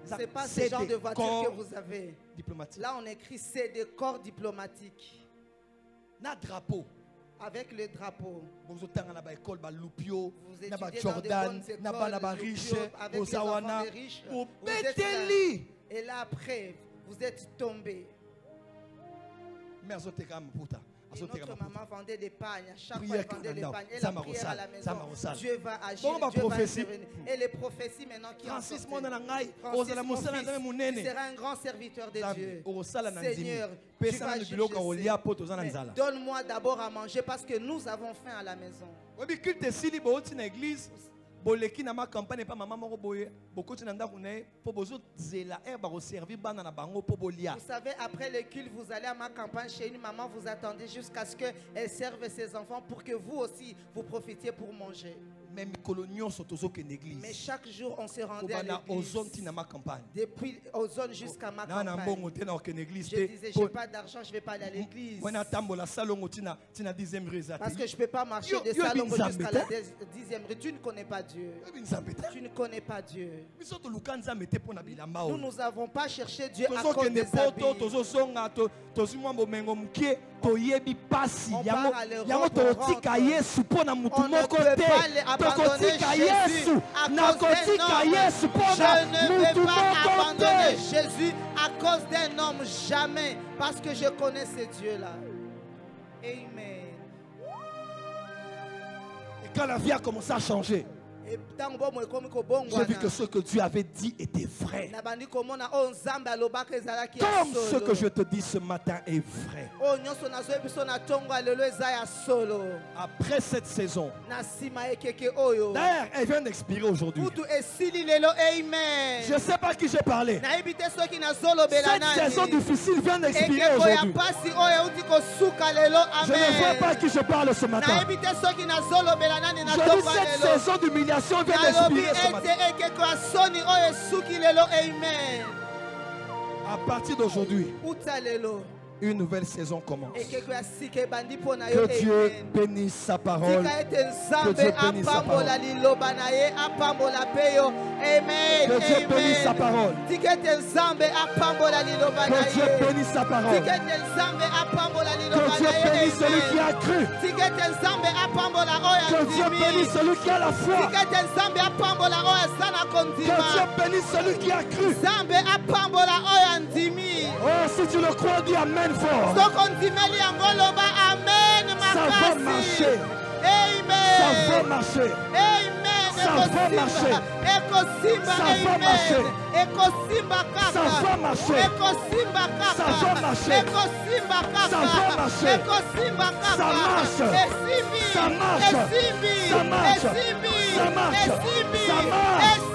C'est pas ce genre de voiture que vous avez. Diplomatique. Là, on écrit c'est des corps diplomatiques. Na drapeau. Avec le drapeau. Vous étudiez dans les Jordan, riches, avec les enfants des riches. Vous Vous êtes là. Beteli. Et là, après, vous êtes tombé. Mais azote kama puta. Et notre maman vendait des pagnes. À chaque fois, Prière elle vendait des Canada. pagnes. Et la Zama prière à la Rosal, maison. Zama Rosal. Dieu va agir. Bon, ma Dieu va prophétie. intervenir. Et les prophéties maintenant qui ont Francis sorti. Mona Ngai, Francis, Ozala mon Mosala fils, Ndame Munene. tu seras un grand serviteur de Dieu. Seigneur, Seigneur, tu vas juger. Donne-moi d'abord à manger parce que nous avons faim à la maison. boleki na ma campagne pa mama moko boye bokoti na ndako na po bozo zela ba servir bana na bango po bolia. Vous savez, après le culte, vous allez à ma campagne chez une maman, vous attendez jusqu'à ce qu'elle serve ses enfants pour que vous aussi vous profitiez pour manger. Mais Mais chaque jour, on se rendait à l'église. Depuis Ozone jusqu'à ma campagne. Je disais, je n'ai pas d'argent, je ne vais pas aller à l'église. Parce que je ne peux pas marcher de Salongo jusqu'à la 10e rue. Tu ne connais pas Dieu. Tu ne connais pas Dieu. Nous n'avons pas cherché Dieu à cause des habits. On part à l'Europe, on rentre. On ne peut pas abandonner Jésus à cause d'un homme. Je ne vais pas abandonner Jésus à cause d'un homme, jamais, parce que je connais ce Dieu-là. Amen. Et quand la vie a commencé à changer, j'ai vu que ce que Dieu avait dit était vrai. Comme ce que je te dis ce matin est vrai. Après cette saison, d'ailleurs, elle vient d'expirer aujourd'hui. Je ne sais pas qui j'ai parlé. Cette saison difficile vient d'expirer aujourd'hui. Je ne vois pas qui je parle ce matin. Je dis cette saison d'humiliation vient d'expirer ce matin. À partir d'aujourd'hui, une nouvelle saison commence. Que Dieu bénisse sa parole. Que Dieu bénisse sa parole. Que Dieu bénisse sa parole. Que Dieu bénisse sa parole. Que Dieu bénisse celui qui a cru. Que Dieu bénisse celui qui a la foi. Que Dieu bénisse celui qui a cru. Oh, si tu le crois, dis Amen fort. Ça va marcher. Amen. Ça va marcher. Amen. Ça va marcher. Ekosimba Ça va marcher. Ekosimba kaka. Ça va marcher. Ekosimba kaka. Ça va marcher. Ekosimba kaka. Ça va marcher. Ekosimba kaka. Ça marche. Esimbi. Ça marche. Esimbi. Ça marche. Esimbi. Ça marche. Esimbi. Ça marche.